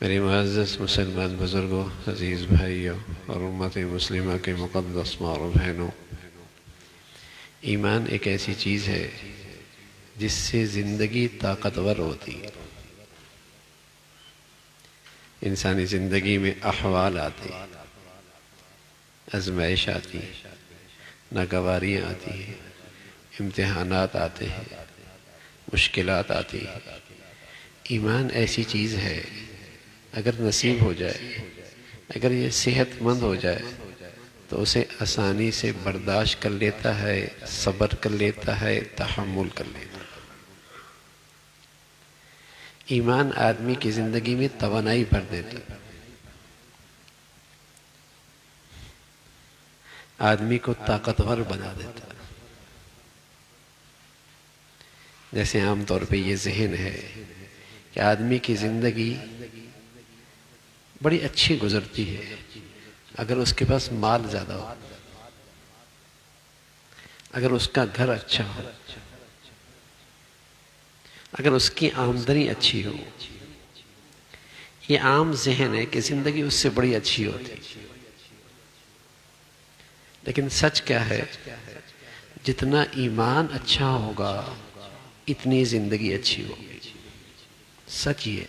मेरे मुअज़्ज़ज़ मुसलमान बुज़ुर्गों, अज़ीज़ भाइयों और उम्मत मुस्लिमा के मुक़द्दस माँ और बहनों, ईमान एक ऐसी चीज़ है जिससे ज़िंदगी ताकतवर होती है। इंसानी ज़िंदगी में अहवाल आते हैं, आज़माइश आती है, नागवारियाँ आती हैं, इम्तिहानात आते हैं, मुश्किलात आती हैं। ईमान ऐसी चीज़ है, अगर नसीब हो जाए, अगर ये सेहतमंद हो जाए तो उसे आसानी से बर्दाश्त कर लेता है, सब्र कर लेता है, तहम्मुल कर लेता है। ईमान आदमी की ज़िंदगी में तवानाई भर देता है, आदमी को ताकतवर बना देता है। जैसे आमतौर पे ये ज़हन है कि आदमी की ज़िंदगी बड़ी अच्छी गुजरती है अगर उसके पास माल ज़्यादा हो, अगर उसका घर अच्छा हो, अगर उसकी आमदनी अच्छी हो। ये आम ज़हन है कि ज़िंदगी उससे बड़ी अच्छी होती। लेकिन सच क्या है, जितना ईमान अच्छा होगा इतनी ज़िंदगी अच्छी होगी। सच ये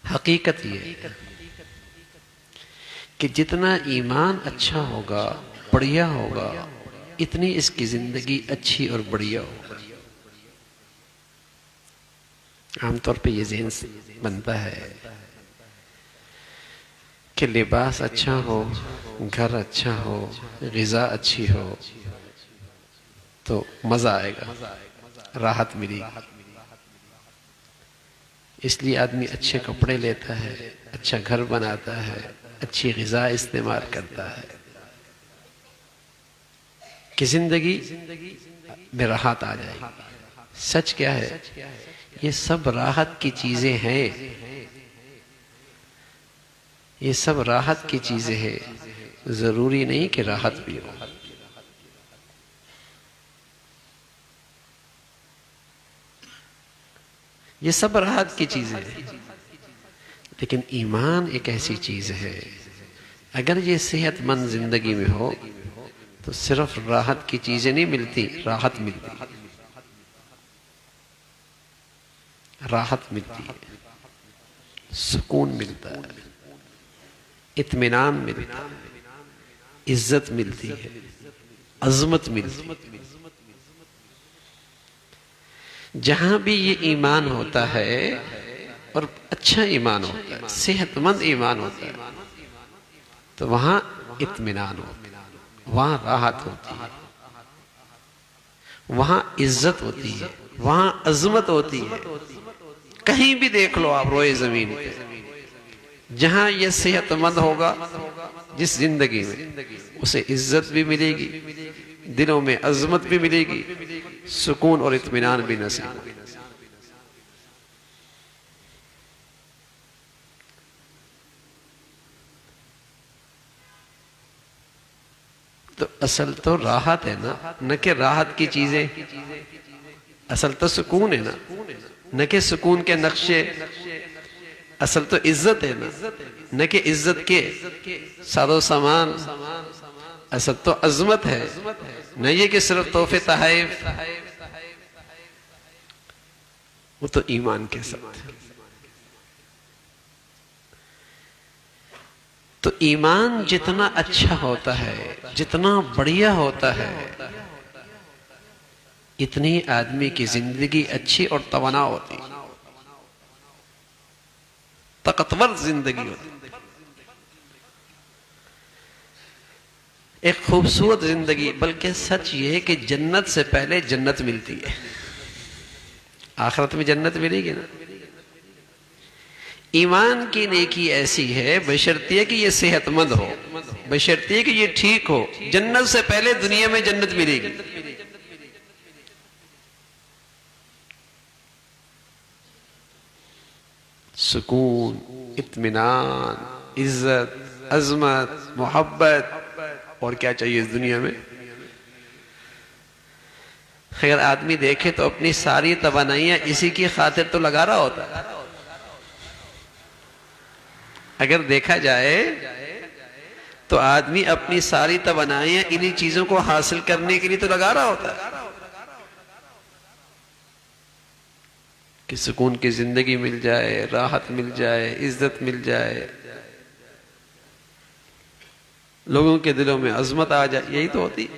हकीकत ये कि जितना ईमान अच्छा होगा, बढ़िया होगा, इतनी इसकी जिंदगी अच्छी और बढ़िया होगी। आमतौर पे ये ज़हन बनता है कि लिबास अच्छा हो, घर अच्छा हो, ग़िज़ा अच्छी हो तो मज़ा आएगा, राहत मिलेगी। इसलिए आदमी अच्छे कपड़े लेता है, अच्छा घर बनाता है, अच्छी ग़िज़ा इस्तेमाल करता है कि ज़िंदगी में राहत आ जाएगी। सच क्या है, ये सब राहत की चीज़ें हैं, ये सब राहत की चीज़ें हैं, ज़रूरी नहीं कि राहत भी हो। ये सब राहत की चीज़ें हैं, लेकिन ईमान एक ऐसी चीज़ है, अगर ये सेहतमंद ज़िंदगी में हो तो सिर्फ राहत की चीज़ें नहीं मिलती, राहत मिलती है, राहत मिलती है, सुकून मिलता है, इत्मीनान मिलता है, इज्जत मिलती है, अज़मत मिलती है। जहां भी ये ईमान होता है और अच्छा ईमान होता है, सेहतमंद ईमान होता है, तो वहां इत्मीनान होता है, वहां राहत होती है, वहां इज्जत होती है, वहां अज़मत होती है। कहीं भी देख लो आप रोए ज़मीन पे, जहां ये सेहतमंद होगा जिस जिंदगी में, उसे इज्जत भी मिलेगी, दिलों में अज़मत भी मिलेगी, सुकून और इत्मीनान भी नसीब होगी। तो असल तो राहत है ना, न कि राहत की चीजें। असल तो सुकून है ना, न कि सुकून के नक्शे। असल तो इज्जत है ना, न कि इज्जत के सादो सामान। असल तो अज़मत है, न ये कि सिर्फ तोहफे तहफ़। वो तो ईमान के साथ है। तो ईमान जितना अच्छा होता है, जितना बढ़िया होता है, इतनी आदमी की जिंदगी अच्छी और तवाना होती, ताकतवर जिंदगी होती, एक खूबसूरत जिंदगी। बल्कि सच ये है कि जन्नत से पहले जन्नत मिलती है। आखिरत में जन्नत मिलेगी ना। ईमान की नेकी ऐसी है, बशर्ते कि ये सेहतमंद हो, बशर्ते कि ये ठीक हो, जन्नत से पहले दुनिया में जन्नत मिलेगी। सुकून, इत्मीनान, इज्जत, अजमत, मोहब्बत, और क्या चाहिए इस दुनिया में। अगर आदमी देखे तो अपनी सारी तवानाइयां इसी की खातिर तो लगा रहा होता। अगर देखा जाए तो आदमी अपनी सारी तवानाइयां इन्हीं चीजों को हासिल करने के लिए तो लगा रहा होता है कि सुकून की जिंदगी मिल जाए, राहत मिल जाए, इज्जत मिल जाए, लोगों के दिलों में अजमत आ जाए, यही तो होती।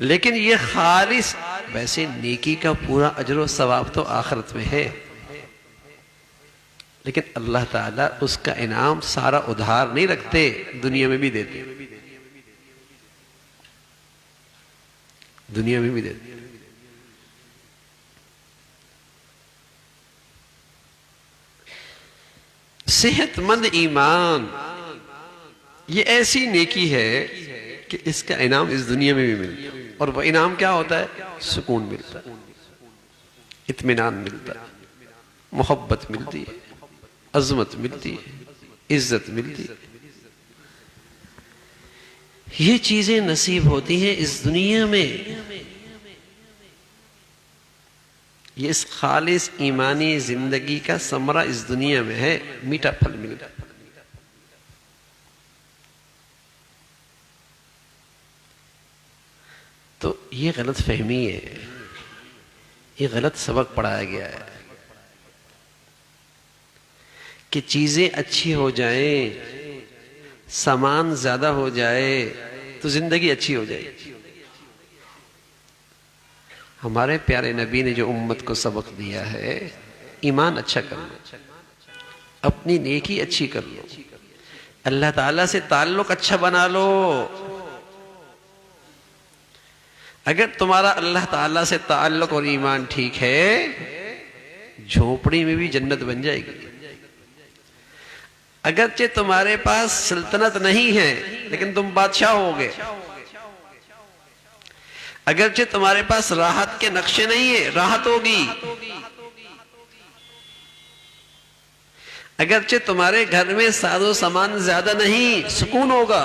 लेकिन ये खालिस, वैसे नेकी का पूरा अजर व सवाब तो आखिरत में है, लेकिन अल्लाह ताला उसका इनाम सारा उधार नहीं रखते, दुनिया में भी देते, दुनिया में भी देते। सेहतमंद ईमान ये ऐसी नेकी है कि इसका इनाम इस दुनिया में भी मिलता है। और वह इनाम क्या होता है? सुकून मिलता है, इत्मीनान मिलता है, मोहब्बत मिलती है, अजमत मिलती है, इज्जत मिलती है। ये चीजें नसीब होती हैं इस दुनिया में। ये इस खालिस ईमानी जिंदगी का समरा इस दुनिया में है, मीठा फल मिलता है। तो ये गलत फहमी है, ये गलत सबक पढ़ाया गया है कि चीजें अच्छी हो जाएं, सामान ज्यादा हो जाए तो जिंदगी अच्छी हो जाएगी। हमारे प्यारे नबी ने जो उम्मत को सबक दिया है, ईमान अच्छा कर लो, अपनी नेकी अच्छी कर लो, अल्लाह ताला से ताल्लुक अच्छा बना लो। अगर तुम्हारा अल्लाह ताला से ताल्लुक और ईमान ठीक है, झोपड़ी में भी जन्नत बन जाएगी। अगरचे तुम्हारे पास सल्तनत नहीं है लेकिन तुम बादशाह होगे, अगरचे तुम्हारे पास राहत के नक्शे नहीं है, राहत होगी, अगरचे तुम्हारे घर में साजो सामान ज्यादा नहीं, सुकून होगा।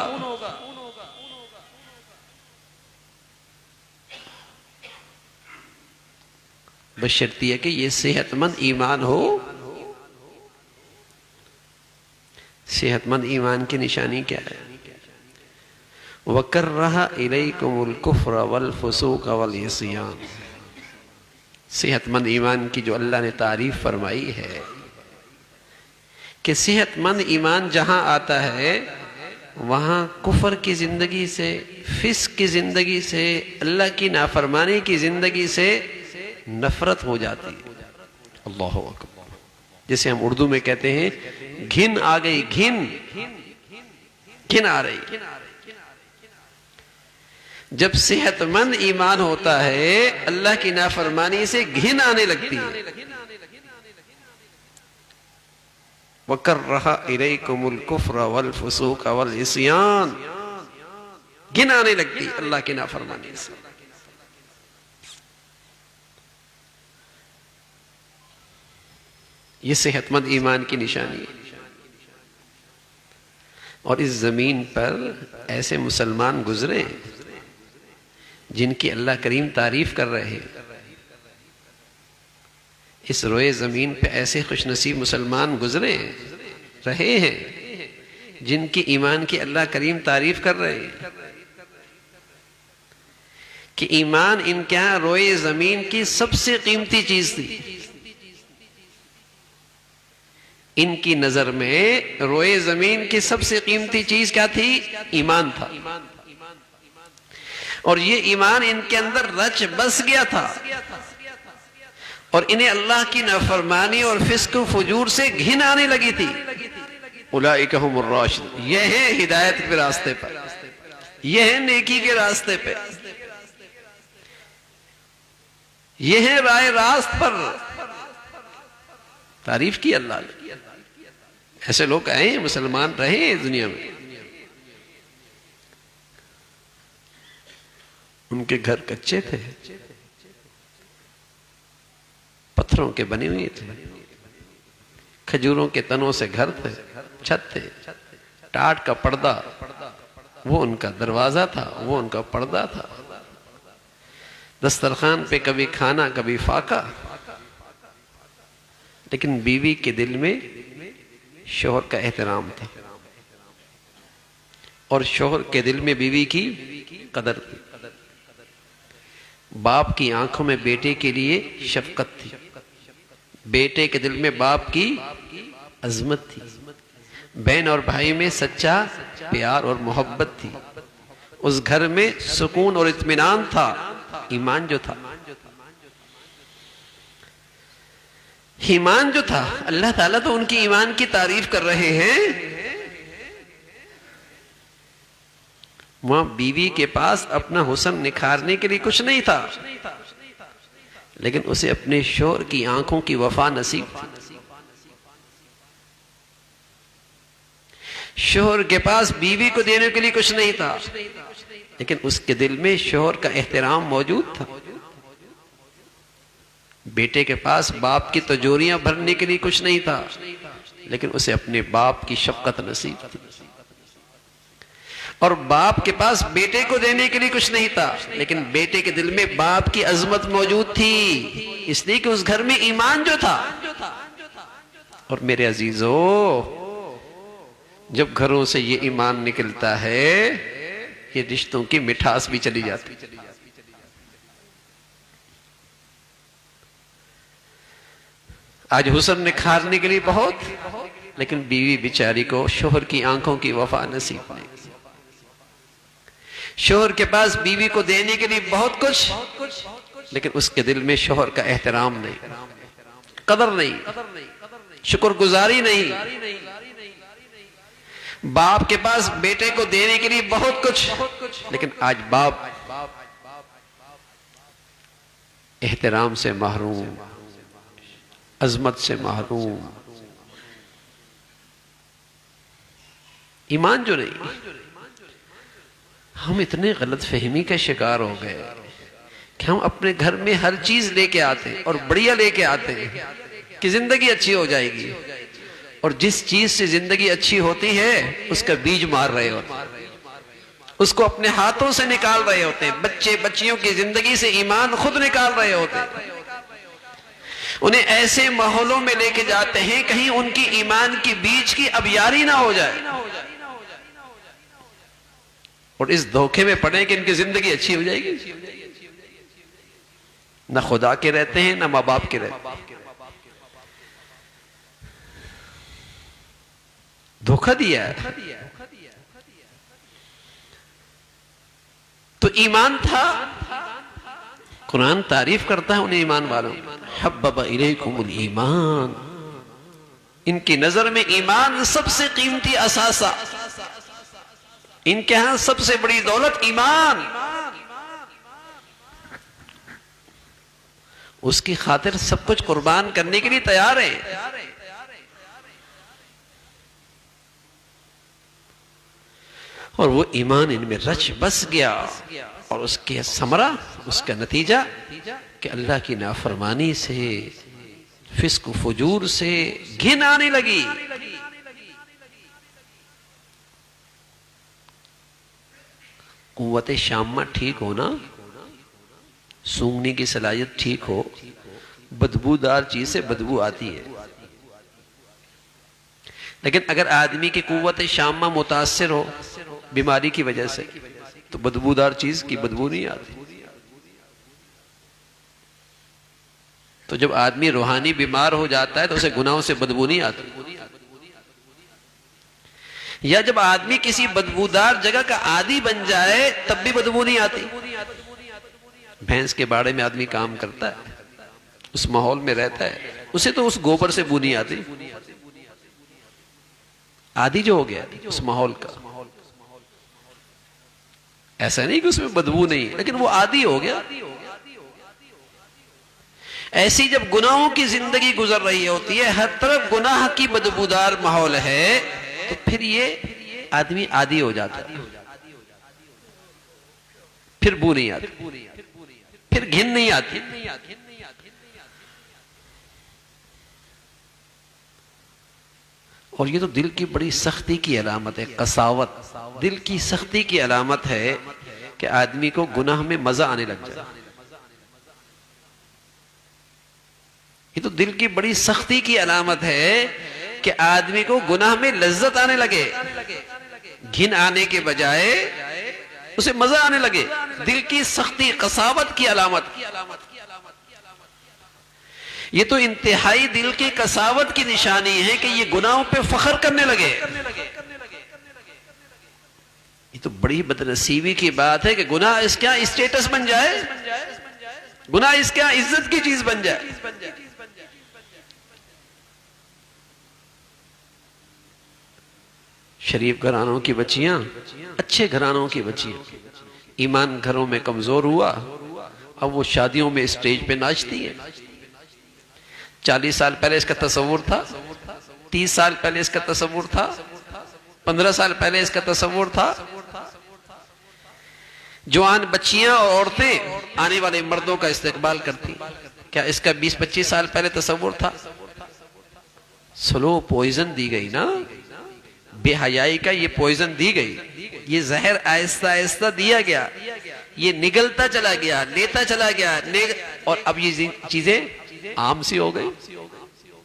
बशर्ती है कि ये सेहतमंद ईमान हो। सेहतमंद ईमान की निशानी क्या है? वकर्रहा इलैकुमुल कुफ्र वल फुसूक वल इस्यान। सेहतमंद ईमान की जो अल्लाह ने तारीफ फरमाई है कि सेहतमंद ईमान जहां आता है वहां कुफर की जिंदगी से, फिस्क की जिंदगी से, अल्लाह की नाफरमानी की जिंदगी से नफरत हो जाती है। अल्लाहु अकबर। जैसे हम उर्दू में कहते हैं घिन आ गई, घिन, घिन आ रही। जब सेहतमंद ईमान होता है, अल्लाह की नाफरमानी से घिन आने लगती है। वकर्रहा इलैकुमुल कुफ्र वल फुसूक वल इस्यान, घिन आने लगती है अल्लाह की नाफरमानी से। ये सेहतमंद ईमान की निशानी है। और इस जमीन पर ऐसे मुसलमान गुजरे जिनकी अल्लाह करीम तारीफ कर रहे हैं। इस रोए जमीन पे ऐसे खुशनसीब मुसलमान गुजरे रहे हैं जिनकी ईमान की अल्लाह करीम तारीफ कर रहे हैं कि ईमान इनके यहां रोए जमीन की सबसे कीमती चीज थी। इनकी नजर में रोए जमीन की सबसे कीमती चीज क्या थी? ईमान था। और ये ईमान इनके अंदर रच बस गया था और इन्हें अल्लाह की नाफरमानी और फिस्क फुजूर से घिन आने लगी थी। उलाइका हुमुर राशिदून, ये है हिदायत के रास्ते पर, ये है नेकी के रास्ते पे, ये है राय रास्त पर। तारीफ की अल्लाह ने। ऐसे लोग आए, मुसलमान रहे दुनिया में, उनके घर कच्चे थे, पत्थरों के बने हुए थे, खजूरों के तनों से घर थे, छत थे, टाट का पर्दा वो उनका दरवाजा था, वो उनका पर्दा था। दस्तरखान पे कभी खाना कभी फाका, लेकिन बीवी के दिल में शोहर का एहतराम था और शोहर के दिल में बीवी की कदर थी। बाप की आंखों में बेटे के लिए शफकत थी, बेटे के दिल में बाप की अजमत थी, बहन और भाई में सच्चा प्यार और मोहब्बत थी। उस घर में सुकून और इत्मीनान था। ईमान जो था, ईमान जो था, अल्लाह ताला तो उनकी ईमान की तारीफ कर रहे हैं। वहां बीवी के पास अपना हुस्न निखारने के लिए कुछ नहीं था, लेकिन उसे अपने शोहर की आंखों की वफा नसीब थी। शोहर के पास बीवी को देने के लिए कुछ नहीं था, लेकिन उसके दिल में शोहर का एहतराम मौजूद था। बेटे के पास बाप की तिजोरियां भरने के लिए कुछ नहीं था, लेकिन उसे अपने बाप की शफकत नसीब थी। और बाप के पास बेटे को देने के लिए कुछ नहीं था, लेकिन बेटे के दिल में बाप की अजमत मौजूद थी, इसलिए कि उस घर में ईमान जो था। और मेरे अजीजों, जब घरों से ये ईमान निकलता है, ये रिश्तों की मिठास भी चली जाती। आज हुस्न निखारने के लिए बहुत, लेकिन बीवी बेचारी को शोहर की आंखों की वफा नसीब नहीं। शोहर के पास बीवी को देने के लिए बहुत कुछ, लेकिन उसके दिल में शोहर का एहतराम नहीं, कदर नहीं, शुक्रगुजारी नहीं। बाप के पास बेटे को देने के लिए बहुत कुछ, लेकिन आज बाप एहतराम से महरूम, अजमत से महरूम। ईमान जो नहीं, हम इतने गलत फहमी का शिकार हो गए कि हम अपने घर में हर चीज लेके आते हैं और बढ़िया लेके आते हैं कि जिंदगी अच्छी हो जाएगी, और जिस चीज से जिंदगी अच्छी होती है उसका बीज मार रहे होते हैं, उसको अपने हाथों से निकाल रहे होते हैं। बच्चे बच्चियों की जिंदगी से ईमान खुद निकाल रहे होते हैं, उन्हें ऐसे माहौलों में लेके जाते हैं कहीं उनकी ईमान की बीज की अबियारी ना हो जाए, और इस धोखे में पड़े कि इनकी जिंदगी अच्छी हो जाएगी। ना खुदा के रहते हैं, ना माँ बाप के रहते हैं, धोखा दिया है। तो ईमान था, कुरान तारीफ करता है उन ईमान वालों, हब्बब इलैकुमुल ईमान, इनकी नजर में ईमान सबसे कीमती असासा, इनके यहां सबसे बड़ी दौलत ईमान। उसकी खातिर सब कुछ कुर्बान करने के लिए तैयार है। और वो ईमान इनमें रच बस गया, और उसके समरा, उसका नतीजा कि अल्लाह की नाफरमानी से, फिस्क फुजूर से घिन आने लगी। कुव्वत शामा ठीक हो ना, सूंघने की सलाहियत ठीक हो, बदबूदार चीज से बदबू आती है। लेकिन अगर आदमी की कुव्वत शामा मुतासिर हो बीमारी की वजह से, तो बदबूदार चीज की बदबू नहीं आती। तो जब आदमी रूहानी बीमार हो जाता है तो उसे गुनाहों से बदबू नहीं आती। या जब आदमी किसी बदबूदार जगह का आदी बन जाए तब भी बदबू नहीं आती। भैंस के बाड़े में आदमी काम करता है, उस माहौल में रहता है, उसे तो उस गोबर से बू नहीं आती। आदी जो हो गया उस माहौल का, ऐसा नहीं कि उसमें बदबू नहीं, लेकिन वो आदी हो गया। ऐसी जब गुनाहों की जिंदगी गुजर रही होती है, हर तरफ गुनाह की बदबूदार माहौल है, तो फिर ये आदमी आदी हो जाता है। फिर बू नहीं आती, फिर घिन नहीं आती। और ये तो दिल की बड़ी सख्ती की अलामत है। कसावत दिल की सख्ती की अलामत है कि आदमी को गुनाह में मजा आने लग जाए। ये तो दिल की बड़ी सख्ती की अलामत है कि आदमी को गुनाह में लज्जत आने लगे, घिन आने के बजाय उसे मजा आने लगे। दिल की सख्ती कसावत की अलामत। ये तो इंतहाई दिल की कसावत की निशानी है कि ये गुनाहों पे फख्र करने लगे। ये तो बड़ी बदनसीबी की बात है कि गुनाह इसका स्टेटस बन जाए, गुनाह इसका इज्जत की चीज बन जाए। शरीफ घरानों की बच्चियां, अच्छे घरानों की बच्चियां, ईमान घरों में कमजोर हुआ, अब वो शादियों में स्टेज पे नाचती है। 40 साल पहले इसका तस्वुर था, 30 साल पहले इसका तस्वुर था, 15 साल पहले इसका तस्वुर था। जवान बच्चियां और औरतें आने वाले मर्दों का इस्तेकबाल करती, क्या इसका 20-25 साल पहले तस्वुर था? स्लो पॉइजन दी गई ना, बेहयाई का ये पॉइजन दी गई, ये जहर आहिस्ता आहिस्ता दिया गया, ये निगलता चला गया, लेता चला गया, और अब ये चीजें आम सी हो गई,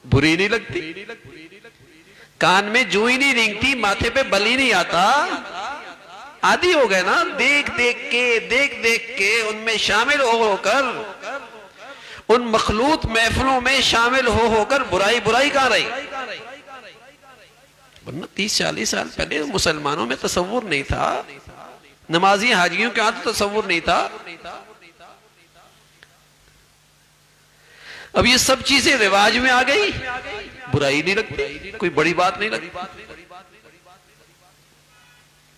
बुरी नहीं लगती, कान में जू ही नहीं रेंगती, माथे पे बल ही नहीं आता। आदी हो गए ना, देख देख के उनमें शामिल होकर, उन मखलूत महफिलों में शामिल होकर बुराई कहां रही? वरना 30-40 साल पहले मुसलमानों में तसव्वुर नहीं था, नमाजी हाजियों के हाथ तो तसव्वुर नहीं था। अब ये सब चीजें रिवाज में आ गई, बुराई नहीं लगती, कोई बड़ी बात नहीं लगती।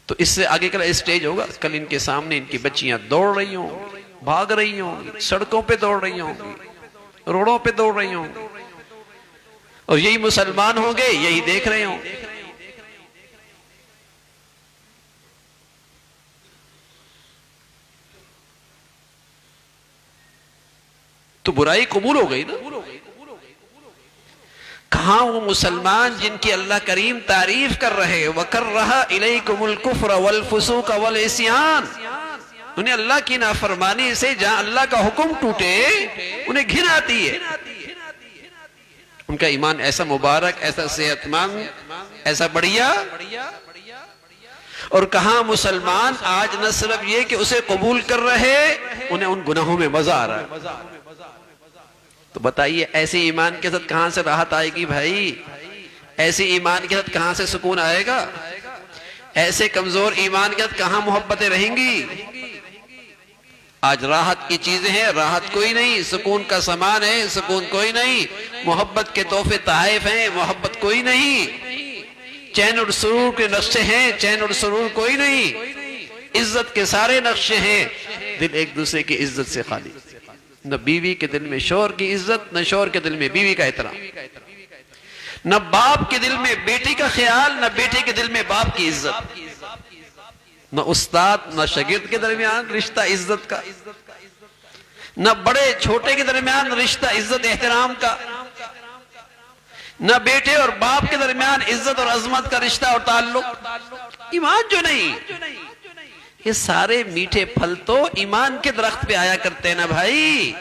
तो इससे आगे का स्टेज होगा, कल इनके सामने इनकी बच्चियां दौड़ रही होंगी, भाग रही होंगी, सड़कों पे दौड़ रही होंगी, रोडों पे दौड़ रही होंगी, और यही मुसलमान होंगे, यही देख रहे होंगे। तो बुराई कबूल हो गई ना। कहां वो मुसलमान जिनकी अल्लाह करीम तारीफ कर रहे, वकर रहा इलैकुमुल कुफ्र वल फुसूक वल इस्यान, उन्हें अल्लाह की नाफरमानी से जहां अल्लाह का हुक्म टूटे उन्हें घिन आती है। उनका ईमान ऐसा मुबारक, ऐसा सेहतमंद, ऐसा बढ़िया। और कहां मुसलमान आज न सिर्फ ये कि उसे कबूल कर रहे, उन्हें उन गुनाहों में मजा आ रहा है। तो बताइए ऐसे ईमान के साथ कहां से राहत आएगी भाई? ऐसे ईमान के साथ कहां से सुकून आएगा? ऐसे कमजोर ईमान के साथ कहां मोहब्बतें रहेंगी? आज राहत की चीजें हैं, राहत कोई नहीं, सुकून का सामान है, सुकून कोई नहीं, मोहब्बत के तोहफे तहफ हैं, मोहब्बत कोई नहीं, चैन और सुरूर के नक्शे हैं, चैन और सुरूर कोई नहीं, इज्जत के सारे नक्शे हैं, दिल एक दूसरे की इज्जत से खाली। न बीवी के दिल में शोहर की इज्जत, न शोहर के दिल में बीवी का एहतराम, न बाप के दिल में बेटी का ख्याल, न बेटे के दिल में बाप की इज्जत, न उस्ताद न शागिर्द के दरमियान रिश्ता इज्जत का, न बड़े छोटे के दरमियान रिश्ता इज्जत एहतराम का, न बेटे और बाप के दरमियान इज्जत और अजमत का रिश्ता और ताल्लुक। ईमान जो नहीं, ये सारे मीठे फल तो ईमान के दरख्त पे आया करते हैं ना भाई।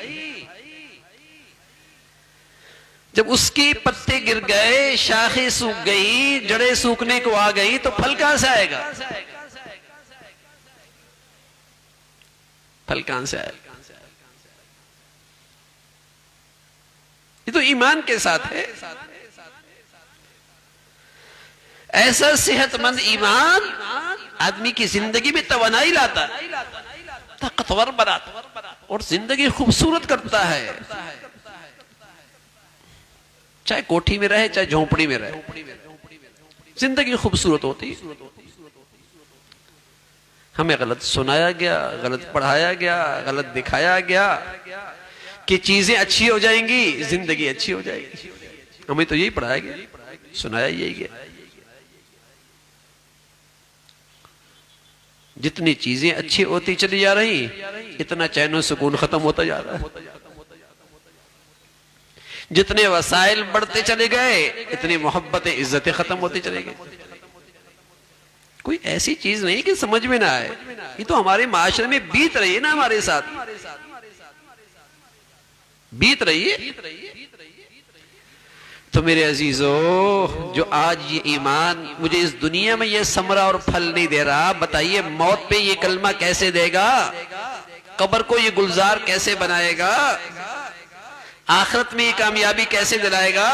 जब उसकी पत्ते गिर गए, शाखें सूख गई, जड़ें सूखने को आ गई, तो फल कहां से आएगा? फल कहां से आएगा? ये तो ईमान के साथ है। ऐसा सेहतमंद ईमान आदमी की जिंदगी में तवानाई लाता है, ताकतवर बनाता और जिंदगी खूबसूरत करता है। चाहे कोठी में रहे चाहे झोंपड़ी में रहे, जिंदगी खूबसूरत होती है। हमें गलत सुनाया गया, गलत पढ़ाया गया, गलत दिखाया गया कि चीजें अच्छी हो जाएंगी, जिंदगी अच्छी हो जाएगी। हमें तो यही पढ़ाया गया, सुनाया यही गया। जितनी चीजें अच्छी होती चली जा रही, इतना चैन और सुकून खत्म होता जा रहा है। जितने वसाइल बढ़ते चले गए, इतनी मोहब्बतें इज्जतें खत्म होती चली गई। कोई ऐसी चीज नहीं कि समझ में ना आए, ये तो हमारे माशरे में बीत रही है ना, हमारे साथ बीत रही है। तो मेरे अजीजों, जो आज ये ईमान मुझे इस दुनिया में ये समरा और फल नहीं दे रहा, बताइए मौत पे ये कलमा कैसे देगा? कब्र को ये गुलजार कैसे बनाएगा? आखिरत में ये कामयाबी कैसे दिलाएगा?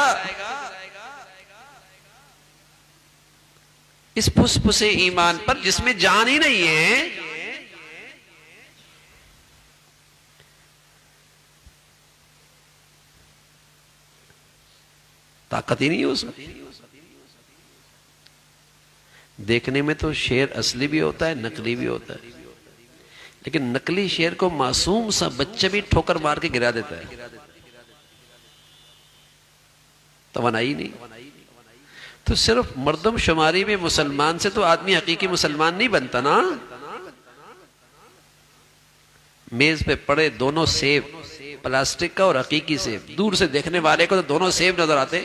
इस फुसफुसे ईमान पर जिसमें जान ही नहीं है, ताकत ही नहीं है उसमें। देखने में तो शेर असली भी होता है, नकली भी होता है, लेकिन नकली शेर को मासूम सा बच्चा भी ठोकर मार के गिरा देता है, तवानाई नहीं। तो सिर्फ मर्दम शुमारी में मुसलमान से तो आदमी हकीकी मुसलमान नहीं बनता ना। मेज पे पड़े दोनों सेब, प्लास्टिक का और हकीकी सेब, दूर से देखने वाले को तो दोनों सेब नजर आते,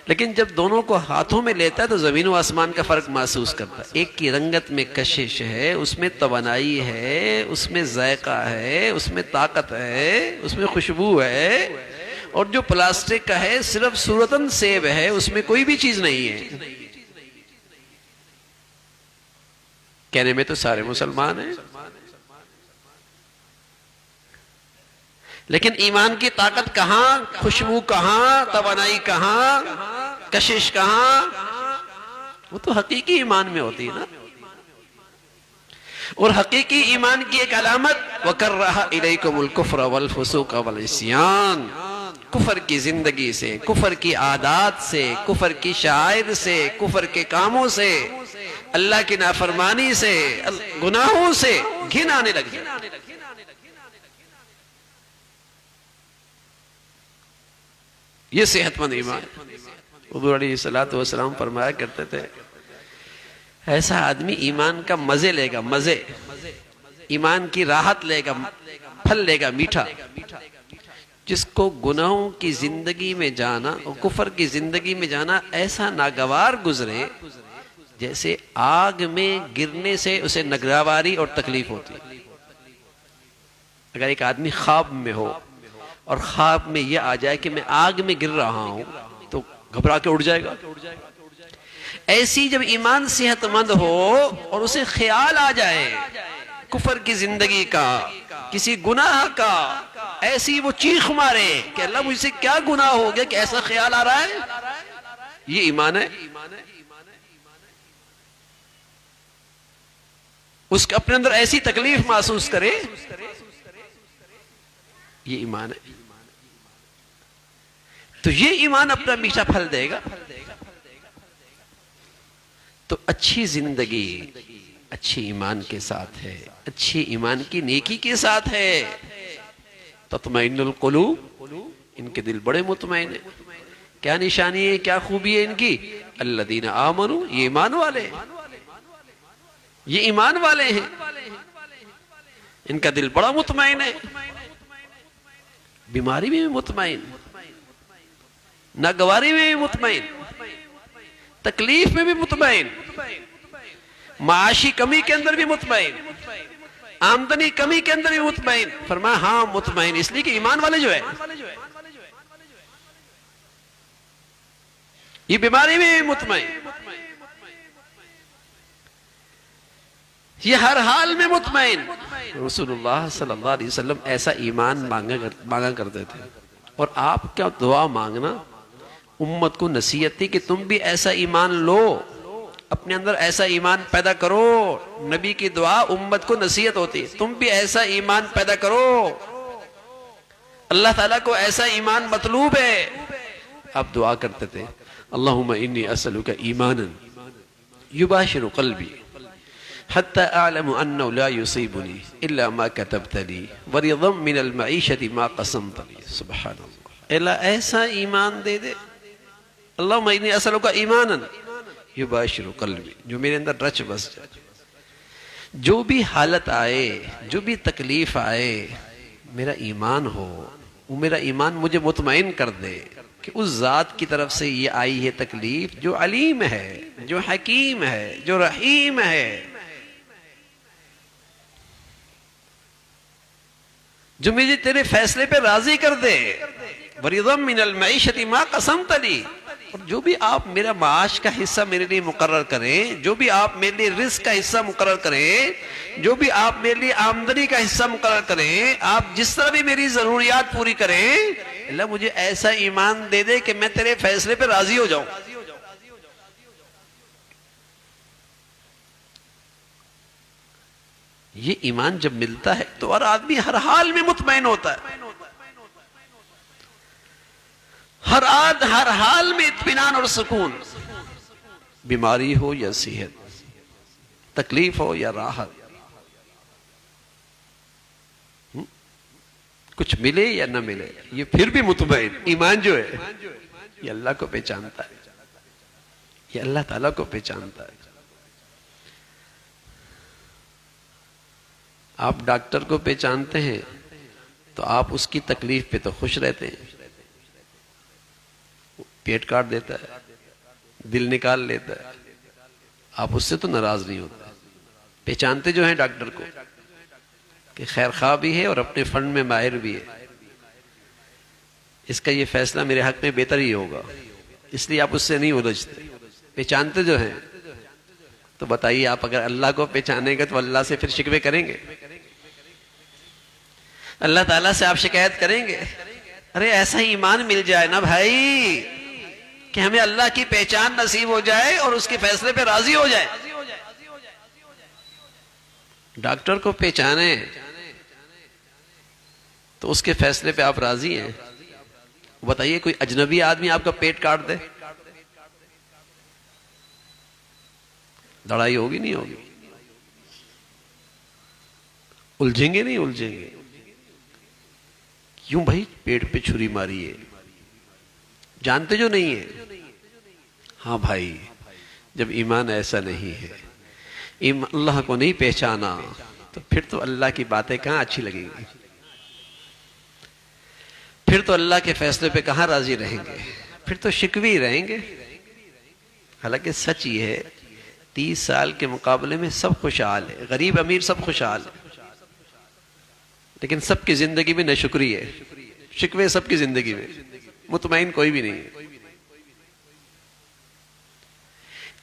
लेकिन जब दोनों को हाथों में लेता है तो जमीन व आसमान का फर्क महसूस करता है। एक की रंगत में कशिश है, उसमें तवानाई है, उसमें जायका है, उसमें ताकत है, उसमें खुशबू है, और जो प्लास्टिक का है सिर्फ सूरतन सेब है, उसमें कोई भी चीज नहीं है। कहने में तो सारे मुसलमान हैं, लेकिन ईमान की ताकत कहां, खुशबू कहां, तवानाई कहां, कशिश कहां? वो तो हकीकी ईमान में होती है ना। और हकीकी ईमान की एक अलामत वकर्रहा इलैकुमुल कुफ्र वल फुसूक वल इस्यान, कुफर की जिंदगी से, कुफर की आदात से, कुफर की शायर से, कुफर के कामों से, अल्लाह की नाफरमानी से, गुनाहों से घिन आने लग जाए। ये सेहतमंद ईमान। हुज़ूर अलैहिस्सलातु वस्सलाम फरमाया करते थे, ऐसा आदमी ईमान का मजे लेगा, मजे, ईमान की राहत लेगा, फल लेगा मीठा, जिसको गुनाहों की जिंदगी में जाना और कुफर की जिंदगी में जाना ऐसा नागवार गुजरे जैसे आग में गिरने से उसे नगरावारी और तकलीफ होती है। अगर एक आदमी ख्वाब में हो और ख्वाब में यह आ जाए कि मैं आग में गिर रहा हूं, तो घबरा के उड़ जाएगा। ऐसी जब ईमान सेहतमंद हो और उसे ख्याल आ जाए कुफर की जिंदगी का, किसी गुनाह का, ऐसी वो चीख मारे कि अल्लाह मुझसे क्या गुनाह हो गया कि ऐसा ख्याल आ रहा है, ये ईमान है। उसके अपने अंदर ऐसी तकलीफ महसूस करे, ये ईमान है। तो ये ईमान अपना मीठा फल देगा। तो अच्छी जिंदगी अच्छी ईमान के साथ है, अच्छी ईमान की नेकी के साथ है। तत्मइन्नुल कुलूब, इनके दिल बड़े मुतमईन है। क्या निशानी है, क्या खूबी है इनकी? अल्लज़ीना आमनू, ये ईमान वाले, ये ईमान वाले हैं, इनका दिल बड़ा मुतमईन है, बीमारी में भी मुतमईन, नागवारी में भी मुतमईन, तकलीफ में भी मुतमईन, माशी कमी के अंदर भी मुतमईन, आमदनी कमी के अंदर भी मुतमईन। फरमाया हाँ मुतमईन, इसलिए कि ईमान वाले जो है ये बीमारी में भी मुतमईन, ये हर हाल में मुतमईन। रसूलुल्लाह सल्लल्लाहु अलैहि वसल्लम ऐसा ईमान मांगा करते थे। और आप क्या दुआ मांगना, उम्मत को नसीहत थी कि तुम भी ऐसा ईमान लो, अपने अंदर ऐसा ईमान पैदा करो। नबी की दुआ उम्मत को नसीहत होती, तुम भी ऐसा ईमान पैदा करो। अल्लाह ताला को ऐसा ईमान मतलूब है। आप दुआ करते थे, अल्लाहुम्मा इन्नी असअलुका ईमानन युबाशिरु क़ल्बी हत्ता अअलमु अन्नहु ला युसीबुनी इल्ला मा कतबतली वरिदम मिनल मईशति मा क़समतली। सुब्हानल्लाह। अल्लाह ऐसा ईमान दे दे, अल्लाहुम्मा इन्नी असअलुका ईमानन युबाशिरु क़ल्बी, जो मेरे अंदर रच बस जाए। जो भी हालत आए, जो भी तकलीफ आए, मेरा ईमान हो, वो मेरा ईमान मुझे मुतमईन कर दे कि उस जात की तरफ से ये आई है तकलीफ जो अलीम है, जो हकीम है, जो रहीम है, जो मुझे तेरे फैसले पे राजी कर दे। वरिदम मिनल मईशति मा क़समतली, और जो भी आप मेरा माश का हिस्सा मेरे लिए मुकर्रर करें, जो भी आप मेरे लिए रिस्क का हिस्सा मुकर्रर करें, जो भी आप मेरे लिए आमदनी का हिस्सा मुकर्रर करें, आप जिस तरह भी मेरी जरूरियात पूरी करें, अल्लाह मुझे ऐसा ईमान दे दे कि मैं तेरे फैसले पे राजी हो जाऊं। ये ईमान जब मिलता है तो हर आदमी हर हाल में मुतमईन होता है, हर हाल में इत्मीनान और सुकून। बीमारी हो या सेहत, तकलीफ हो या राहत, कुछ मिले या न मिले, ये फिर भी मुतमईन। ईमान जो है ये अल्लाह को पहचानता है, ये अल्लाह ताला को पहचानता है। आप डॉक्टर को पहचानते हैं तो आप उसकी तकलीफ पे तो खुश रहते हैं, पेट काट देता है, दिल निकाल लेता है, आप उससे तो नाराज नहीं होते। पहचानते जो हैं डॉक्टर को कि खैर खा भी है और अपने फंड में माहिर भी है, इसका ये फैसला मेरे हक में बेहतर ही होगा, इसलिए आप उससे नहीं उलझते। पहचानते जो हैं तो बताइए, आप अगर अल्लाह को पहचानेंगे तो अल्लाह से फिर शिकवे करेंगे? अल्लाह ताला से आप शिकायत करेंगे? अरे ऐसा ही ईमान मिल जाए ना भाई कि हमें अल्लाह की पहचान नसीब हो जाए और उसके फैसले पे राजी हो जाए। डॉक्टर को पहचाने तो उसके फैसले पे आप राजी हैं? बताइए, कोई अजनबी आदमी आपका पेट काट दे, लड़ाई होगी नहीं होगी? उलझेंगे नहीं उलझेंगे? क्यों भाई पेट पे छुरी मारी है, जानते जो नहीं है? हाँ भाई, जब ईमान ऐसा नहीं है, अल्लाह को नहीं पहचाना, तो फिर तो अल्लाह की बातें कहां अच्छी लगेंगी, फिर तो अल्लाह के फैसले पे कहां राजी रहेंगे, फिर तो शिकवी रहेंगे। हालांकि सच ये है, 30 साल के मुकाबले में सब खुशहाल है, गरीब अमीर सब खुशहाल है, लेकिन सबकी जिंदगी में नाशुक्री है, शिकवे सबकी जिंदगी में, मुतमईन कोई भी नहीं है।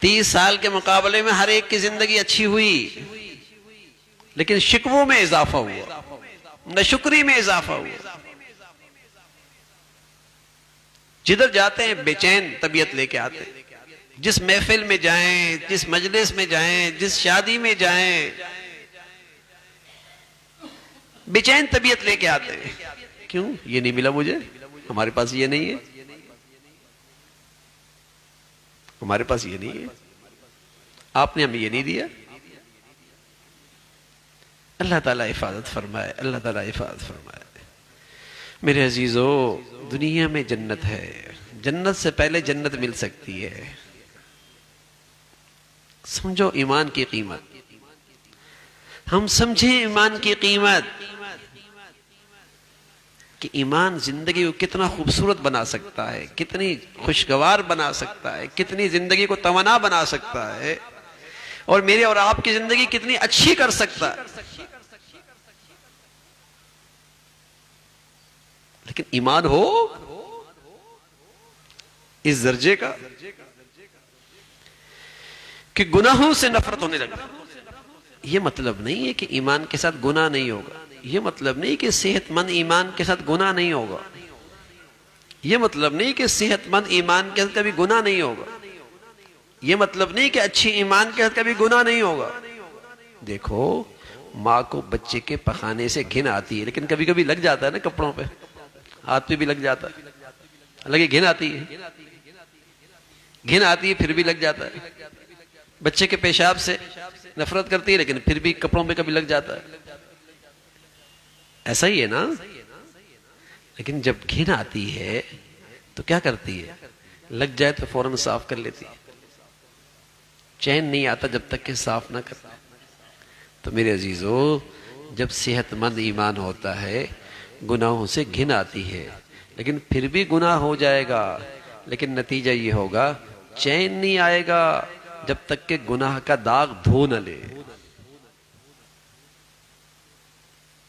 30 साल के मुकाबले में हर एक की जिंदगी अच्छी हुई, लेकिन शिकवों में इजाफा हुआ, नाशुक्री में इजाफा हुआ। जिधर जाते हैं बेचैन तबीयत लेके आते हैं, जिस महफिल में जाएं, जिस मजलिस में जाएं, जिस शादी में जाएं, बेचैन तबीयत लेके आते हैं। क्यों? ये नहीं मिला मुझे, हमारे पास ये नहीं है, हमारे पास ये नहीं है, आपने हमें ये नहीं दिया। अल्लाह ताला हिफाजत फरमाए, अल्लाह ताला हिफाजत फरमाए। मेरे अजीजों, दुनिया में जन्नत है, जन्नत से पहले जन्नत मिल सकती है। समझो ईमान की कीमत, हम समझे ईमान की कीमत कि ईमान जिंदगी को कितना खूबसूरत बना सकता है, कितनी खुशगवार बना सकता है, कितनी जिंदगी को तमन्ना बना सकता है, और मेरे और आपकी जिंदगी कितनी अच्छी कर सकता है। लेकिन ईमान हो इस दर्जे का कि गुनाहों से नफरत होने लगे। यह मतलब नहीं है कि ईमान के साथ गुनाह नहीं होगा, यह मतलब नहीं कि सेहतमंद ईमान के साथ गुनाह नहीं होगा। ये मतलब नहीं कि सेहतमंद ईमान के साथ कभी गुनाह नहीं होगा, ये मतलब नहीं कि अच्छी ईमान के साथ कभी गुनाह नहीं होगा। देखो, माँ को बच्चे के पखाने से घिन आती है, लेकिन कभी कभी लग जाता है ना कपड़ों पे, हाथ पे भी लग जाता है, हालांकि घिन आती है, घिन आती है फिर भी लग जाता है। बच्चे के पेशाब से नफरत करती है, लेकिन फिर भी कपड़ों पे कभी लग जाता है। ऐसा ही है ना। लेकिन जब घिन आती है तो क्या करती है, लग जाए तो फौरन साफ कर लेती है, चैन नहीं आता जब तक कि साफ ना कर। तो मेरे अजीजों, जब सेहतमंद ईमान होता है, गुनाहों से घिन आती है, लेकिन फिर भी गुनाह हो जाएगा, लेकिन नतीजा ये होगा चैन नहीं आएगा जब तक कि गुनाह का दाग धो न ले।